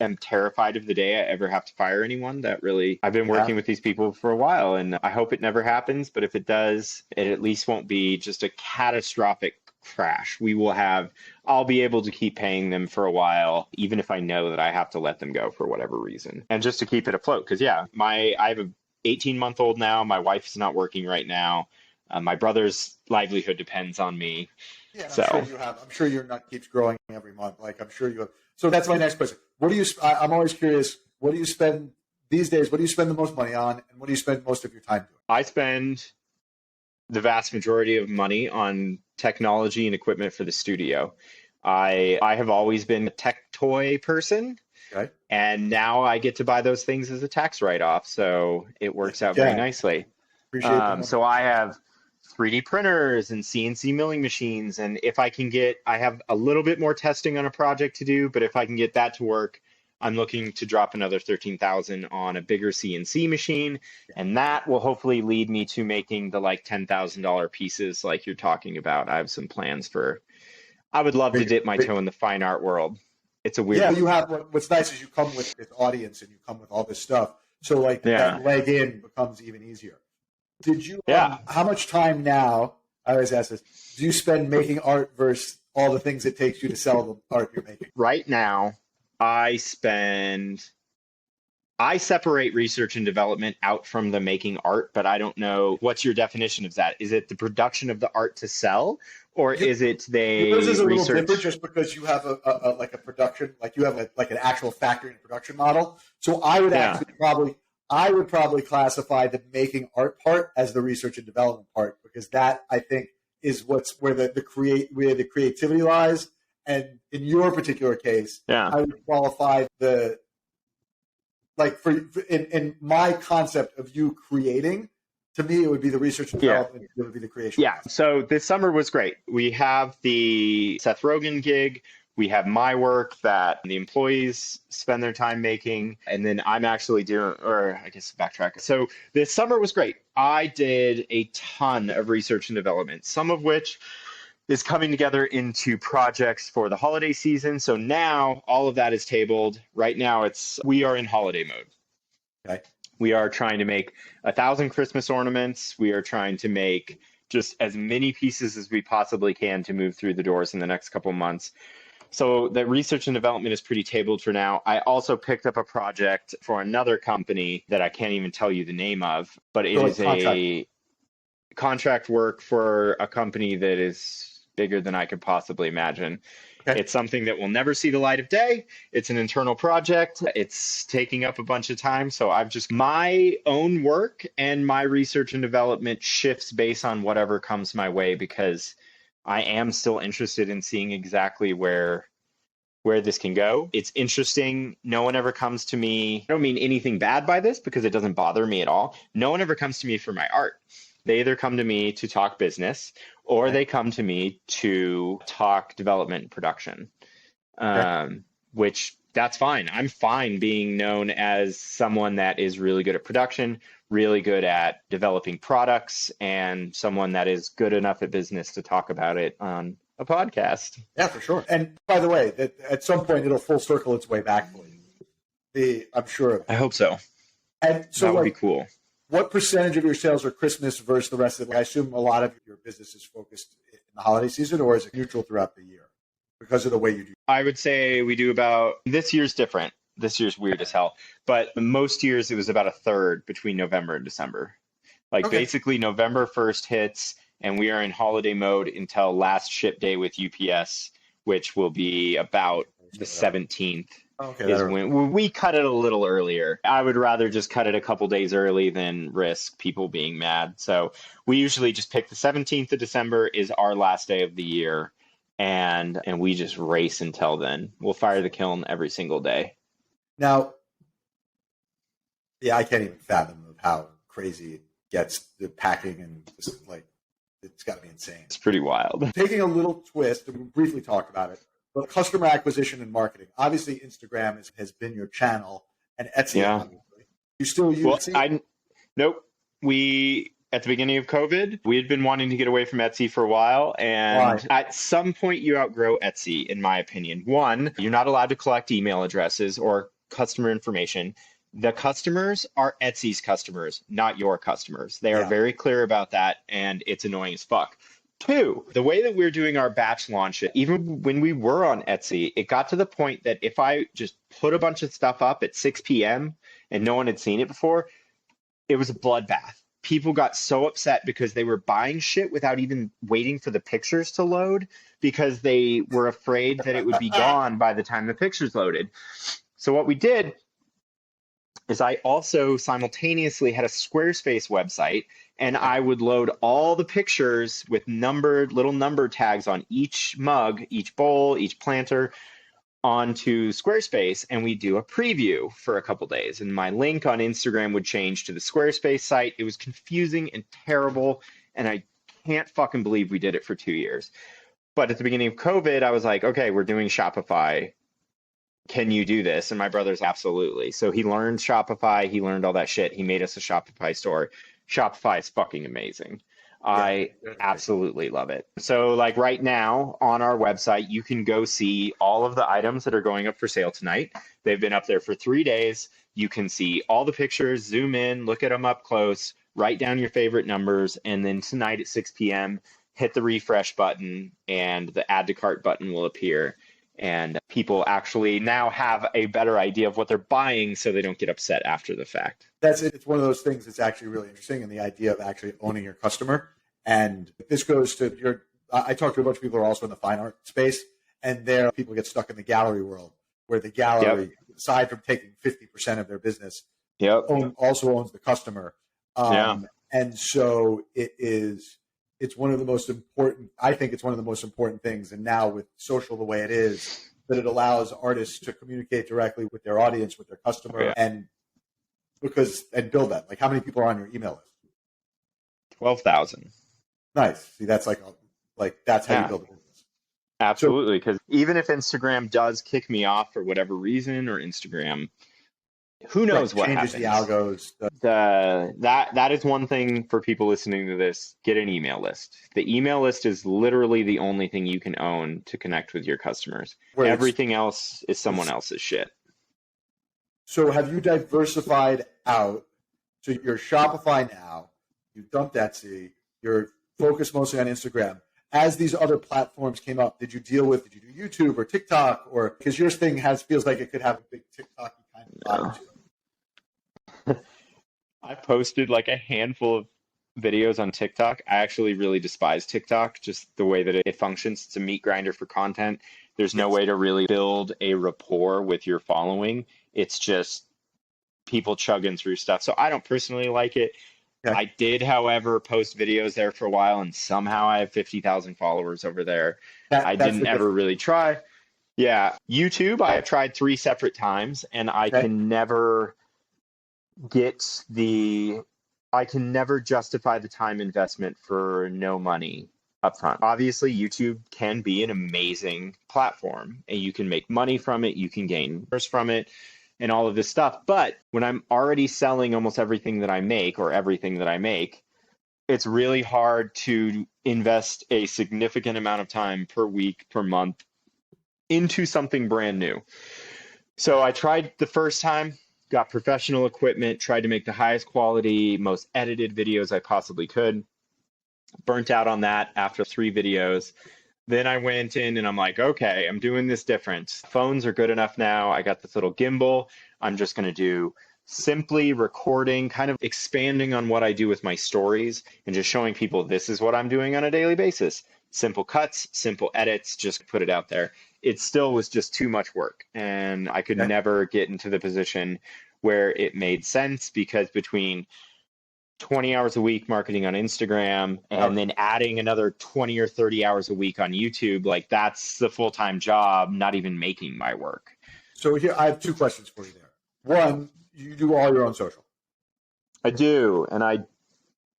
am terrified of the day I ever have to fire anyone. I've been working with these people for a while, and I hope it never happens. But if it does, it at least won't be just a catastrophic crash. I'll be able to keep paying them for a while, even if I know that I have to let them go for whatever reason, and just to keep it afloat. Because I have a 18-month-old now. My wife's not working right now. My brother's livelihood depends on me. Yeah, I'm sure your nut keeps growing every month. Like, I'm sure you have. So that's my next question. I'm always curious, what do you spend these days? What do you spend the most money on, and what do you spend most of your time doing? I spend the vast majority of money on technology and equipment for the studio. I have always been a tech toy person. Okay. And now I get to buy those things as a tax write-off, so it works out very nicely. Appreciate that. So I have 3D printers and CNC milling machines, and if I have a little bit more testing on a project to do, but if I can get that to work, I'm looking to drop another $13,000 on a bigger CNC machine, and that will hopefully lead me to making the like $10,000 pieces like you're talking about. I have some plans I would love to dip my toe in the fine art world. It's a weird. Yeah, you have. What's nice is you come with this audience and you come with all this stuff. So like that leg in becomes even easier. Did you? How much time now? I always ask this. Do you spend making art versus all the things it takes you to sell the art you're making? Right now, I separate research and development out from the making art, but I don't know, what's your definition of that? Is it the production of the art to sell, or is it yours is a little different just because you have a production, like you have an actual factory and production model. So I would probably classify the making art part as the research and development part, because that, I think, is where the creativity lies. And in your particular case, I would qualify in my concept of you creating, to me, it would be the research and development. It would be the creation. Yeah. So this summer was great. We have the Seth Rogen gig. We have my work that the employees spend their time making. And then I'm actually backtrack. So this summer was great. I did a ton of research and development, some of which is coming together into projects for the holiday season. So now all of that is tabled. Right now we are in holiday mode. Okay. We are trying to make 1,000 Christmas ornaments. We are trying to make just as many pieces as we possibly can to move through the doors in the next couple months. So the research and development is pretty tabled for now. I also picked up a project for another company that I can't even tell you the name of, but it So like is a contract work for a company that is bigger than I could possibly imagine. Okay. It's something that will never see the light of day. It's an internal project. It's taking up a bunch of time. So my own work and my research and development shifts based on whatever comes my way, because I am still interested in seeing exactly where this can go. It's interesting. No one ever comes to me. I don't mean anything bad by this, because it doesn't bother me at all. No one ever comes to me for my art. They either come to me to talk business, or they come to me to talk development and production, which that's fine. I'm fine being known as someone that is really good at production, really good at developing products, and someone that is good enough at business to talk about it on a podcast. Yeah, for sure. And by the way, that at some point it'll full circle its way back for you. I'm sure of it. I hope so. And so that would be cool. What percentage of your sales are Christmas versus the rest of it? I assume a lot of your business is focused in the holiday season, or is it neutral throughout the year because of the way you do? I would say we do about, this year's different. This year's weird as hell. But most years it was about a third between November and December. Basically November 1st hits and we are in holiday mode until last ship day with UPS, which will be about the 17th. Is when we cut it a little earlier. I would rather just cut it a couple days early than risk people being mad. So we usually just pick the 17th of December is our last day of the year, and we just race until then. We'll fire the kiln every single day. Now, yeah, I can't even fathom of how crazy it gets, the packing, and just it's got to be insane. It's pretty wild. Taking a little twist, and we briefly talked about it. But customer acquisition and marketing. Obviously, Instagram has been your channel, and Etsy, obviously. You still use Etsy? Nope. We, at the beginning of COVID, we had been wanting to get away from Etsy for a while. And at some point, you outgrow Etsy, in my opinion. One, you're not allowed to collect email addresses or customer information. The customers are Etsy's customers, not your customers. They are very clear about that, and it's annoying as fuck. Two, the way that we're doing our batch launch, even when we were on Etsy, it got to the point that if I just put a bunch of stuff up at 6 p.m. and no one had seen it before, it was a bloodbath. People got so upset because they were buying shit without even waiting for the pictures to load because they were afraid that it would be gone by the time the pictures loaded. So what we did is I also simultaneously had a Squarespace website, and I would load all the pictures with little number tags on each mug, each bowl, each planter onto Squarespace, and we do a preview for a couple days. And my link on Instagram would change to the Squarespace site. It was confusing and terrible, and I can't fucking believe we did it for 2 years. But at the beginning of COVID, I was like, okay, we're doing Shopify. Can you do this? And my brother's absolutely. So he learned Shopify. He learned all that shit. He made us a Shopify store. Shopify is fucking amazing. I absolutely love it. So right now on our website, you can go see all of the items that are going up for sale tonight. They've been up there for 3 days. You can see all the pictures, zoom in, look at them up close, write down your favorite numbers. And then tonight at 6 p.m., hit the refresh button and the add to cart button will appear. And people actually now have a better idea of what they're buying so they don't get upset after the fact. That's it. It's one of those things that's actually really interesting, and the idea of actually owning your customer. And this goes to I talk to a bunch of people who are also in the fine art space, and there people get stuck in the gallery world where the gallery, aside from taking 50% of their business, also owns the customer. And so it's one of the most important, I think it's one of the most important things. And now with social the way it is, that it allows artists to communicate directly with their audience, with their customer, and build that. How many people are on your email list? 12,000. Nice. See, that's that's how you build a business. Absolutely. Because even if Instagram does kick me off for whatever reason, or Instagram, who knows what happens? The algos. That is one thing for people listening to this. Get an email list. The email list is literally the only thing you can own to connect with your customers. Everything else is someone else's shit. So have you diversified out? So you're Shopify now. You've dumped Etsy. You're focused mostly on Instagram. as these other platforms came up, did you do YouTube or TikTok, or because your thing feels like it could have a big TikTok kind of vibe to it? I posted like a handful of videos on TikTok. I actually really despise TikTok, just the way that it functions. It's a meat grinder for content. There's no way to really build a rapport with your following. It's just people chugging through stuff. So I don't personally like it. Okay. I did, however, post videos there for a while, and somehow I have 50,000 followers over there. I didn't ever really try. Yeah. YouTube, I have tried 3 separate times, and I can never justify the time investment for no money upfront. Obviously, YouTube can be an amazing platform, and you can make money from it. You can gain from it and all of this stuff. But when I'm already selling almost everything that I make, it's really hard to invest a significant amount of time per week, per month into something brand new. So I tried the first time, got professional equipment, tried to make the highest quality, most edited videos I possibly could. Burnt out on that after 3 videos. Then I went in and I'm like, okay, I'm doing this different. Phones are good enough now. I got this little gimbal. I'm just going to do simply recording, kind of expanding on what I do with my stories and just showing people this is what I'm doing on a daily basis. Simple cuts, simple edits, just put it out there. It still was just too much work. And I could never get into the position where it made sense, because between 20 hours a week marketing on Instagram and then adding another 20 or 30 hours a week on YouTube, like that's the full-time job, not even making my work. So here, I have 2 questions for you there. One, you do all your own social. I do, and I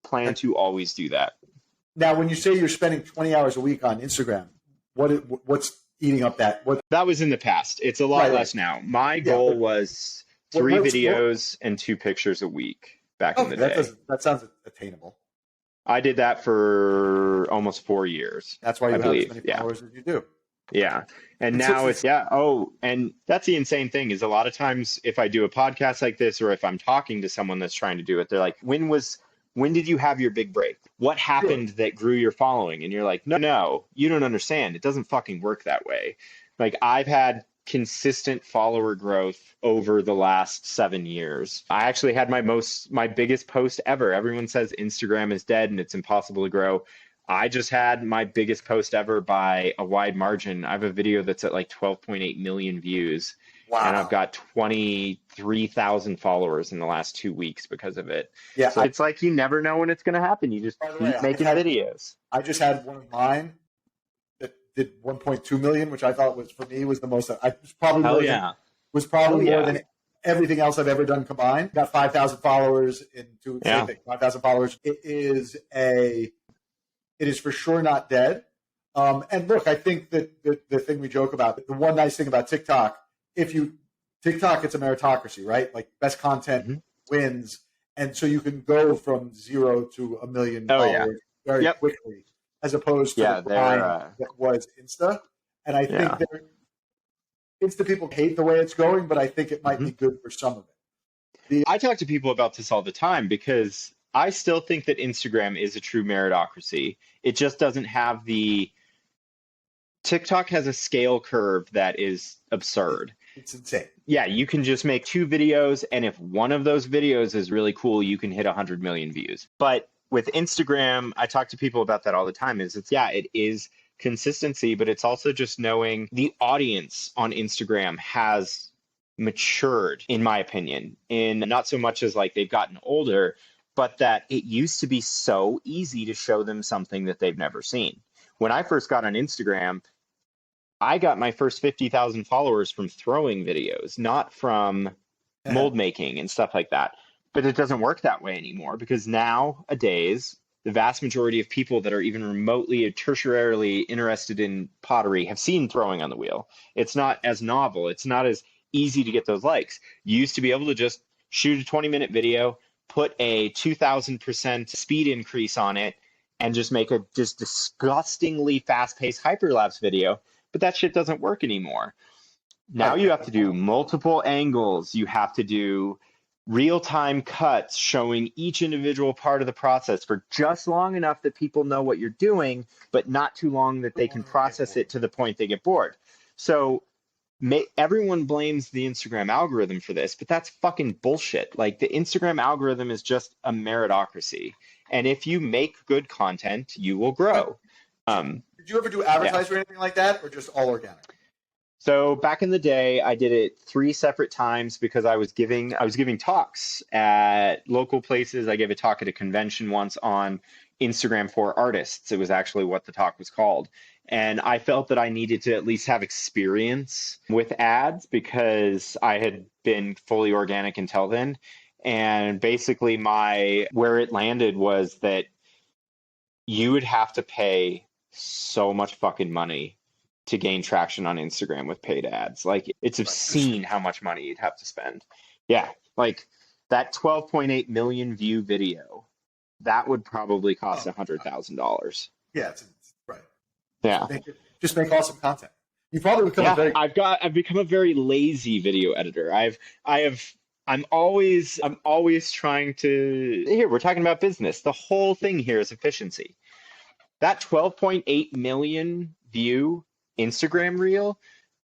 plan to always do that. Now, when you say you're spending 20 hours a week on Instagram, what's eating up that? That was in the past. It's a lot less now. My goal was 3 videos and 2 pictures a week back in the day. That sounds attainable. I did that for almost 4 years. That's why you have as many followers as you do. Yeah. And now it's, and that's the insane thing, is a lot of times if I do a podcast like this, or if I'm talking to someone that's trying to do it, they're like, when did you have your big break? What happened that grew your following? And you're like, no, you don't understand. It doesn't fucking work that way. Like, I've had consistent follower growth over the last 7 years. I actually had my biggest post ever. Everyone says Instagram is dead and it's impossible to grow. I just had my biggest post ever by a wide margin. I have a video that's at like 12.8 million views. Wow. And I've got 23,000 followers in the last 2 weeks because of it. Yeah. So it's like, you never know when it's going to happen. You just keep making videos. I just had one of mine that did 1.2 million, which I thought was the most. Was probably more than everything else I've ever done combined. Got 5,000 followers in 2 weeks. 5,000 followers. It is for sure not dead. And look, I think that the thing we joke about, the one nice thing about TikTok, TikTok, it's a meritocracy, right? Like, best content wins. And so you can go from 0 to 1 million followers very quickly, as opposed to the grind that was Insta. And I think Insta people hate the way it's going, but I think it might be good for some of it. I talk to people about this all the time, because I still think that Instagram is a true meritocracy. It just doesn't have TikTok has a scale curve that is absurd. It's insane. Yeah, you can just make 2 videos, and if one of those videos is really cool, you can hit 100 million views. But with Instagram, I talk to people about that all the time, it is consistency, but it's also just knowing the audience on Instagram has matured, in my opinion, in not so much as like they've gotten older, but that it used to be so easy to show them something that they've never seen. When I first got on Instagram, I got my first 50,000 followers from throwing videos, not from mold making and stuff like that. But it doesn't work that way anymore, because nowadays, the vast majority of people that are even remotely or tertiarily interested in pottery have seen throwing on the wheel. It's not as novel. It's not as easy to get those likes. You used to be able to just shoot a 20-minute video, put a 2,000% speed increase on it, and just make a just disgustingly fast-paced hyperlapse video. But that shit doesn't work anymore. Now you have to do multiple angles. You have to do real-time cuts showing each individual part of the process for just long enough that people know what you're doing, but not too long that they can process it to the point they get bored. So everyone blames the Instagram algorithm for this, but that's fucking bullshit. Like, the Instagram algorithm is just a meritocracy. And if you make good content, you will grow. Did you ever do advertising or anything like that, or just all organic? So back in the day, I did it 3 separate times because I was giving talks at local places. I gave a talk at a convention once on Instagram for artists. It was actually what the talk was called. And I felt that I needed to at least have experience with ads because I had been fully organic until then. And basically where it landed was that you would have to pay so much fucking money to gain traction on Instagram with paid ads. Like, it's obscene how much money you'd have to spend. Yeah, like that 12.8 million view video, that would probably cost $100,000. Yeah, it's right. Yeah, just make awesome content. You probably become I've become a very lazy video editor. I'm always trying to. Here, we're talking about business. The whole thing here is efficiency. That 12.8 million view Instagram reel,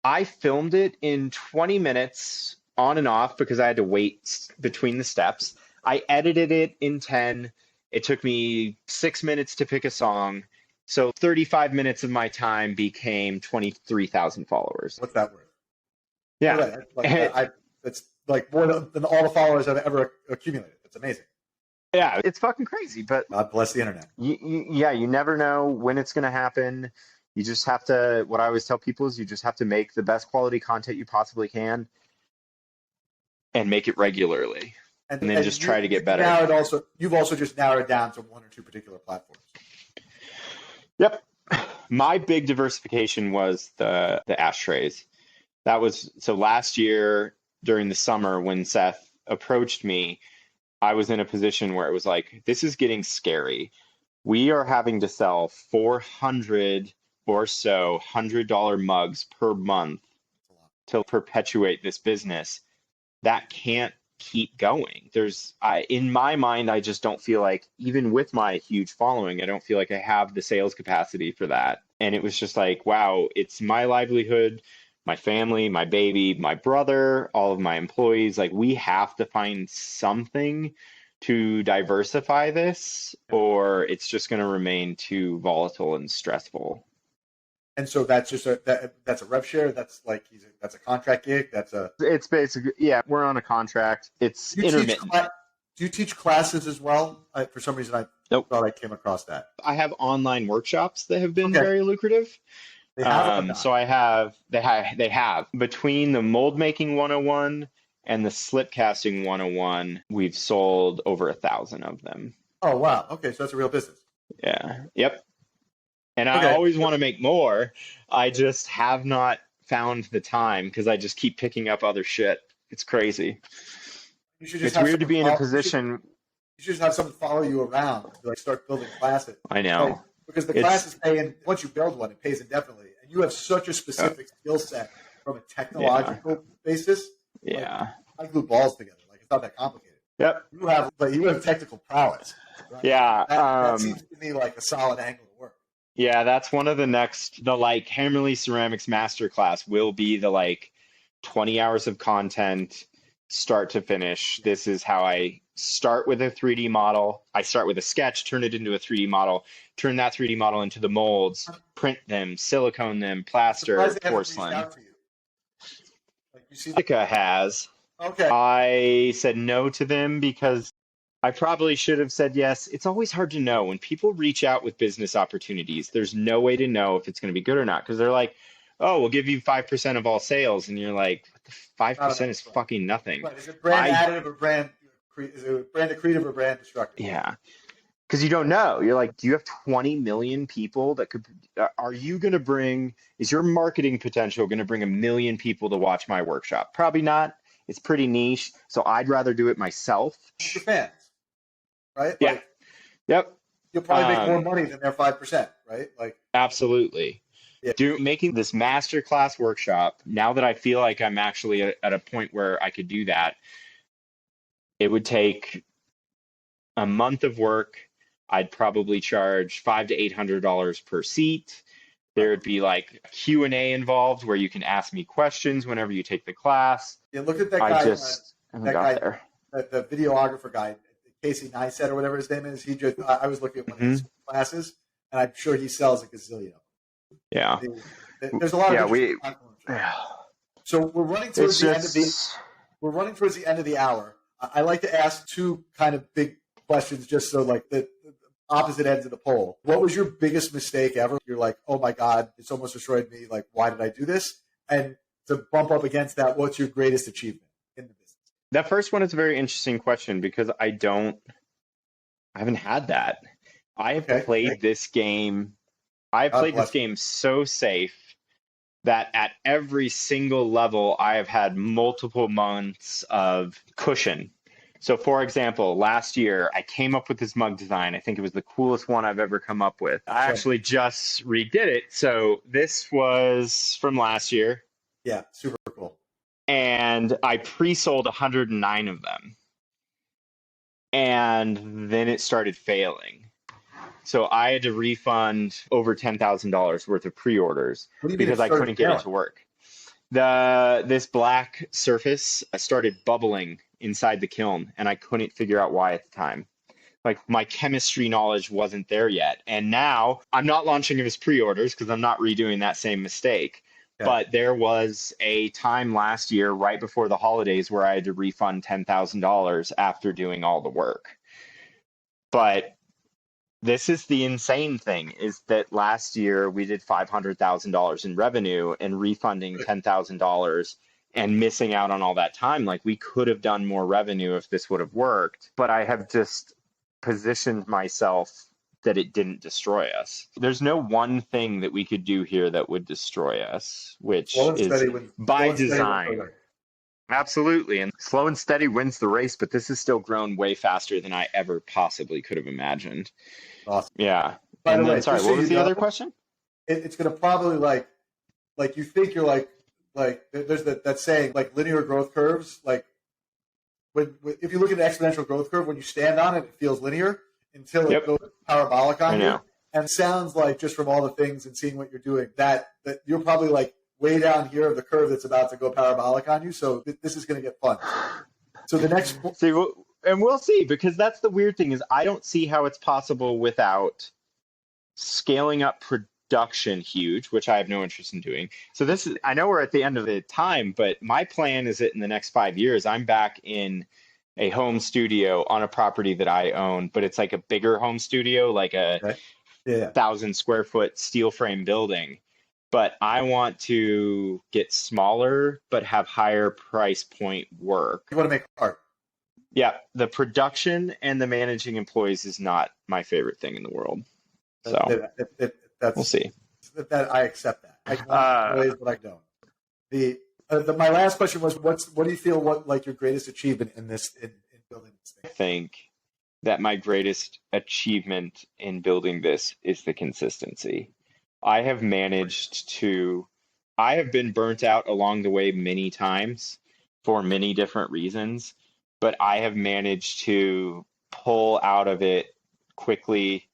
I filmed it in 20 minutes on and off because I had to wait between the steps. I edited it in 10. It took me 6 minutes to pick a song. So 35 minutes of my time became 23,000 followers. What's that worth? Yeah. It's like more than all the followers I've ever accumulated. It's amazing. Yeah, it's fucking crazy. But God bless the internet. You never know when it's going to happen. You just have to, what I always tell people is you just have to make the best quality content you possibly can and make it regularly. And then just try to get better. You've also just narrowed down to 1 or 2 particular platforms. Yep. My big diversification was the ashtrays. So last year during the summer when Seth approached me, I was in a position where it was like, this is getting scary. We are having to sell 400 or so $100 mugs per month to perpetuate this business. That can't keep going. In my mind, I just don't feel like, even with my huge following, I don't feel like I have the sales capacity for that. And it was just like, wow, it's my livelihood, my family, my baby, my brother, all of my employees. Like, we have to find something to diversify this, or it's just going to remain too volatile and stressful. And so that's just that's a rev share. That's a contract gig. It's basically, yeah, we're on a contract. It's intermittent. Do you teach classes as well? For some reason, I thought I came across that. I have online workshops that have been very lucrative. They have. So they have between the mold making 101 and the slip casting 101, we've sold over 1,000 of them. Oh wow! Okay, so that's a real business. Yeah. Yep. And I always want to make more. I just have not found the time because I just keep picking up other shit. It's crazy. It's weird to be in a position. You should just have someone follow you around and start building classes. I know. Right? Because the classes pay, once you build one, it pays indefinitely. And you have such a specific skill set from a technological basis. Yeah. I glue balls together. Like, it's not that complicated. Yep. You have technical prowess. Right? Yeah. That seems to me like a solid angle to work. Yeah, that's one of the Hammerly Ceramics Masterclass will be the 20 hours of content, start to finish. This is how I start with a 3D model. I start with a sketch, turn it into a 3D model, turn that 3D model into the molds, print them, silicone them, plaster, porcelain. Jessica has. Okay. I said no to them because I probably should have said yes. It's always hard to know. When people reach out with business opportunities, there's no way to know if it's going to be good or not because they're like, oh, we'll give you 5% of all sales. And you're like, what the 5% is fucking nothing. Right. Is it brand additive or brand accretive or brand destructive? Yeah. Because you don't know. You're like, do you have 20 million people that could, is your marketing potential going to bring 1 million people to watch my workshop? Probably not. It's pretty niche. So I'd rather do it myself. Your fans, right? Yeah. Yep. You'll probably make more money than their 5%, right? Absolutely. Yeah. Making this masterclass workshop, now that I feel like I'm actually at a point where I could do that, It would take a month of work. I'd probably charge $500 to $800 per seat. There would be like Q&A involved where you can ask me questions whenever you take the class. Yeah, look at that I guy. just haven't got there. The videographer guy, Casey Neistat or whatever his name is. I was looking at one of his classes, and I'm sure he sells a gazillion. Yeah. There's a lot of platforms. Yeah. So we're running towards the end of the hour. I like to ask two kind of big questions, just so like the opposite ends of the poll. What was your biggest mistake ever? You're like, oh my God, it's almost destroyed me. Like, why did I do this? And to bump up against that, what's your greatest achievement in the business? That first one is a very interesting question because I haven't had that. I have played this game. I have played this game so safe that at every single level, I have had multiple months of cushion. So for example, last year, I came up with this mug design. I think it was the coolest one I've ever come up with. I actually just redid it. So this was from last year. Yeah, super cool. And I pre-sold 109 of them. And then it started failing. So I had to refund over $10,000 worth of pre-orders because I couldn't get it to work. This black surface started bubbling inside the kiln, and I couldn't figure out why at the time. Like, my chemistry knowledge wasn't there yet. And now I'm not launching it as pre-orders because I'm not redoing that same mistake. Okay. But there was a time last year right before the holidays where I had to refund $10,000 after doing all the work. But this is the insane thing, is that last year we did $500,000 in revenue, and refunding $10,000 and missing out on all that time. Like, we could have done more revenue if this would have worked, but I have just positioned myself that it didn't destroy us. There's no one thing that we could do here that would destroy us, which is by design. Absolutely. And slow and steady wins the race, but this has still grown way faster than I ever possibly could have imagined. Awesome. Yeah. By the way, sorry, what was the other question? It's going to probably like you think you're like there's that saying, like, linear growth curves. Like, if you look at an exponential growth curve, when you stand on it, it feels linear until it goes parabolic on you. And it sounds like, just from all the things and seeing what you're doing, that you're probably like way down here of the curve that's about to go parabolic on you. So this is going to get fun. So the next... And we'll see, because that's the weird thing, is I don't see how it's possible without scaling up production huge, which I have no interest in doing. So I know we're at the end of the time, but my plan is that in the next 5 years, I'm back in a home studio on a property that I own, but it's like a bigger home studio, like a 1,000 square foot steel frame building. But I want to get smaller, but have higher price point work. You want to make art. Yeah, the production and the managing employees is not my favorite thing in the world. So we'll see. I accept that. I want employees, but I don't. My last question was, what do you feel like your greatest achievement in building this thing? I think that my greatest achievement in building this is the consistency. I have been burnt out along the way many times for many different reasons, but I have managed to pull out of it quickly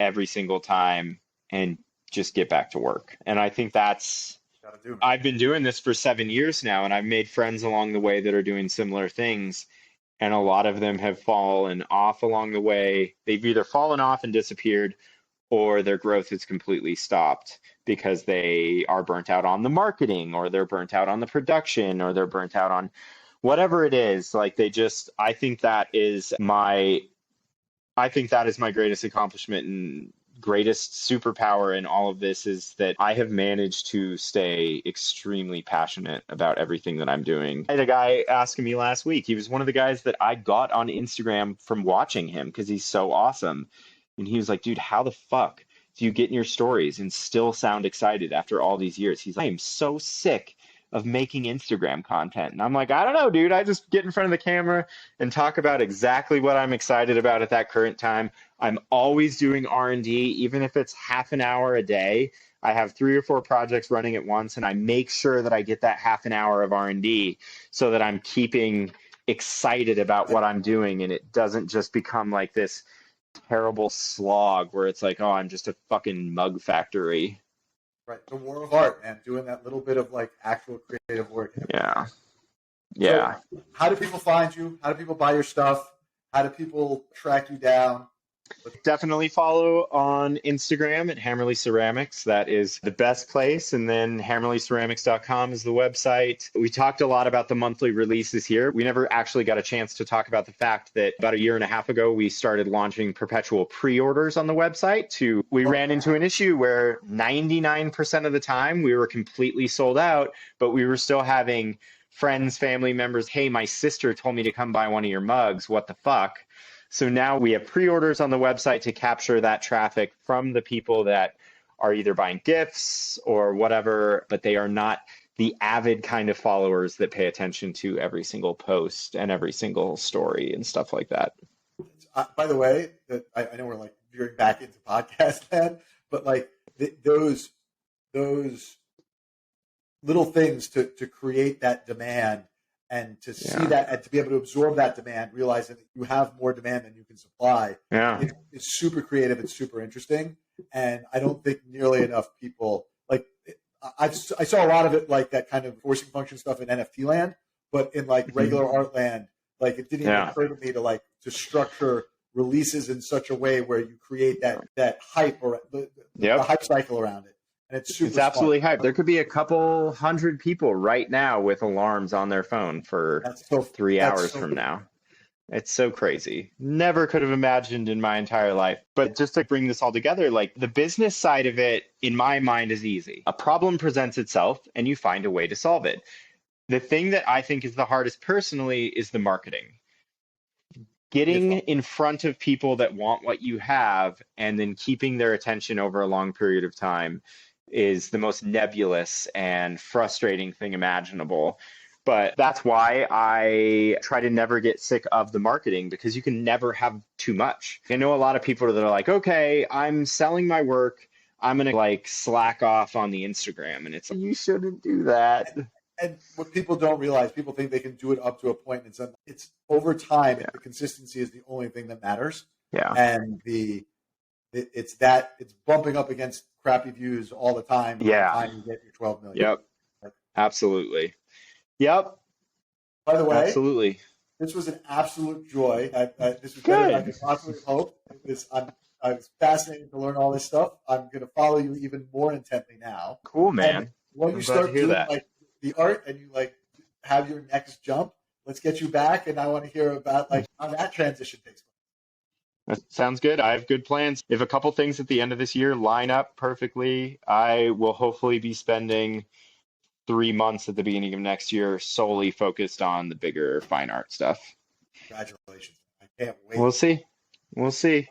every single time and just get back to work. And I think I've been doing this for 7 years now, and I've made friends along the way that are doing similar things. And a lot of them have fallen off along the way. They've either fallen off and disappeared, or their growth has completely stopped because they are burnt out on the marketing, or they're burnt out on the production, or they're burnt out on whatever it is. Like, I think that is my greatest accomplishment and greatest superpower in all of this, is that I have managed to stay extremely passionate about everything that I'm doing. I had a guy asking me last week. He was one of the guys that I got on Instagram from watching him because he's so awesome. And he was like, dude, how the fuck do you get in your stories and still sound excited after all these years? He's like, I am so sick of making Instagram content. And I'm like, I don't know, dude. I just get in front of the camera and talk about exactly what I'm excited about at that current time. I'm always doing R&D, even if it's half an hour a day. I have 3 or 4 projects running at once, and I make sure that I get that half an hour of R&D so that I'm keeping excited about what I'm doing, and it doesn't just become like this terrible slog where it's like, oh, I'm just a fucking mug factory. Right. The war of art, man. Doing that little bit of like actual creative work. Yeah. So how do people find you? How do people buy your stuff? How do people track you down? Definitely follow on Instagram at Hammerly Ceramics. That is the best place. And then hammerlyceramics.com is the website. We talked a lot about the monthly releases here. We never actually got a chance to talk about the fact that about a year and a half ago, we started launching perpetual pre-orders on the website. We ran into an issue where 99% of the time we were completely sold out, but we were still having friends, family members, hey, my sister told me to come buy one of your mugs. What the fuck? So now we have pre-orders on the website to capture that traffic from the people that are either buying gifts or whatever, but they are not the avid kind of followers that pay attention to every single post and every single story and stuff like that. By the way, I know we're like veering back into podcast land, but like those little things to create that demand and to see that and to be able to absorb that demand, realizing that you have more demand than you can supply. It's super creative. It's super interesting. And I don't think nearly enough people like I saw a lot of it like that kind of forcing function stuff in NFT land, but in like regular art land, like it didn't even occur to me to structure releases in such a way where you create that hype or the hype cycle around it. And it's absolutely hype. There could be a couple hundred people right now with alarms on their phone for 3 hours from now. It's so crazy. Never could have imagined in my entire life. But just to bring this all together, like the business side of it, in my mind, is easy. A problem presents itself and you find a way to solve it. The thing that I think is the hardest personally is the marketing. Getting in front of people that want what you have and then keeping their attention over a long period of time is the most nebulous and frustrating thing imaginable. But that's why I try to never get sick of the marketing, because you can never have too much. I know a lot of people that are like, okay, I'm selling my work, I'm going to like slack off on the Instagram. And it's like, you shouldn't do that. And what people don't realize, people think they can do it up to a point. And it's over time. The consistency is the only thing that matters. And it's bumping up against crappy views all the time. By the time you get your 12 million. Absolutely. By the way, absolutely. This was an absolute joy. This was better than I could possibly hope. I was fascinated to learn all this stuff. I'm going to follow you even more intently now. Cool, man. And when you start doing like the art and you like have your next jump, let's get you back. And I want to hear about like how that transition takes place. That sounds good. I have good plans. If a couple things at the end of this year line up perfectly, I will hopefully be spending 3 months at the beginning of next year solely focused on the bigger fine art stuff. Congratulations. I can't wait. We'll see.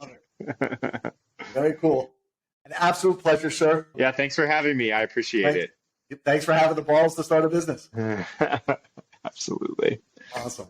Very cool. An absolute pleasure, sir. Yeah, thanks for having me. I appreciate it. Thanks for having the balls to start a business. Absolutely. Awesome.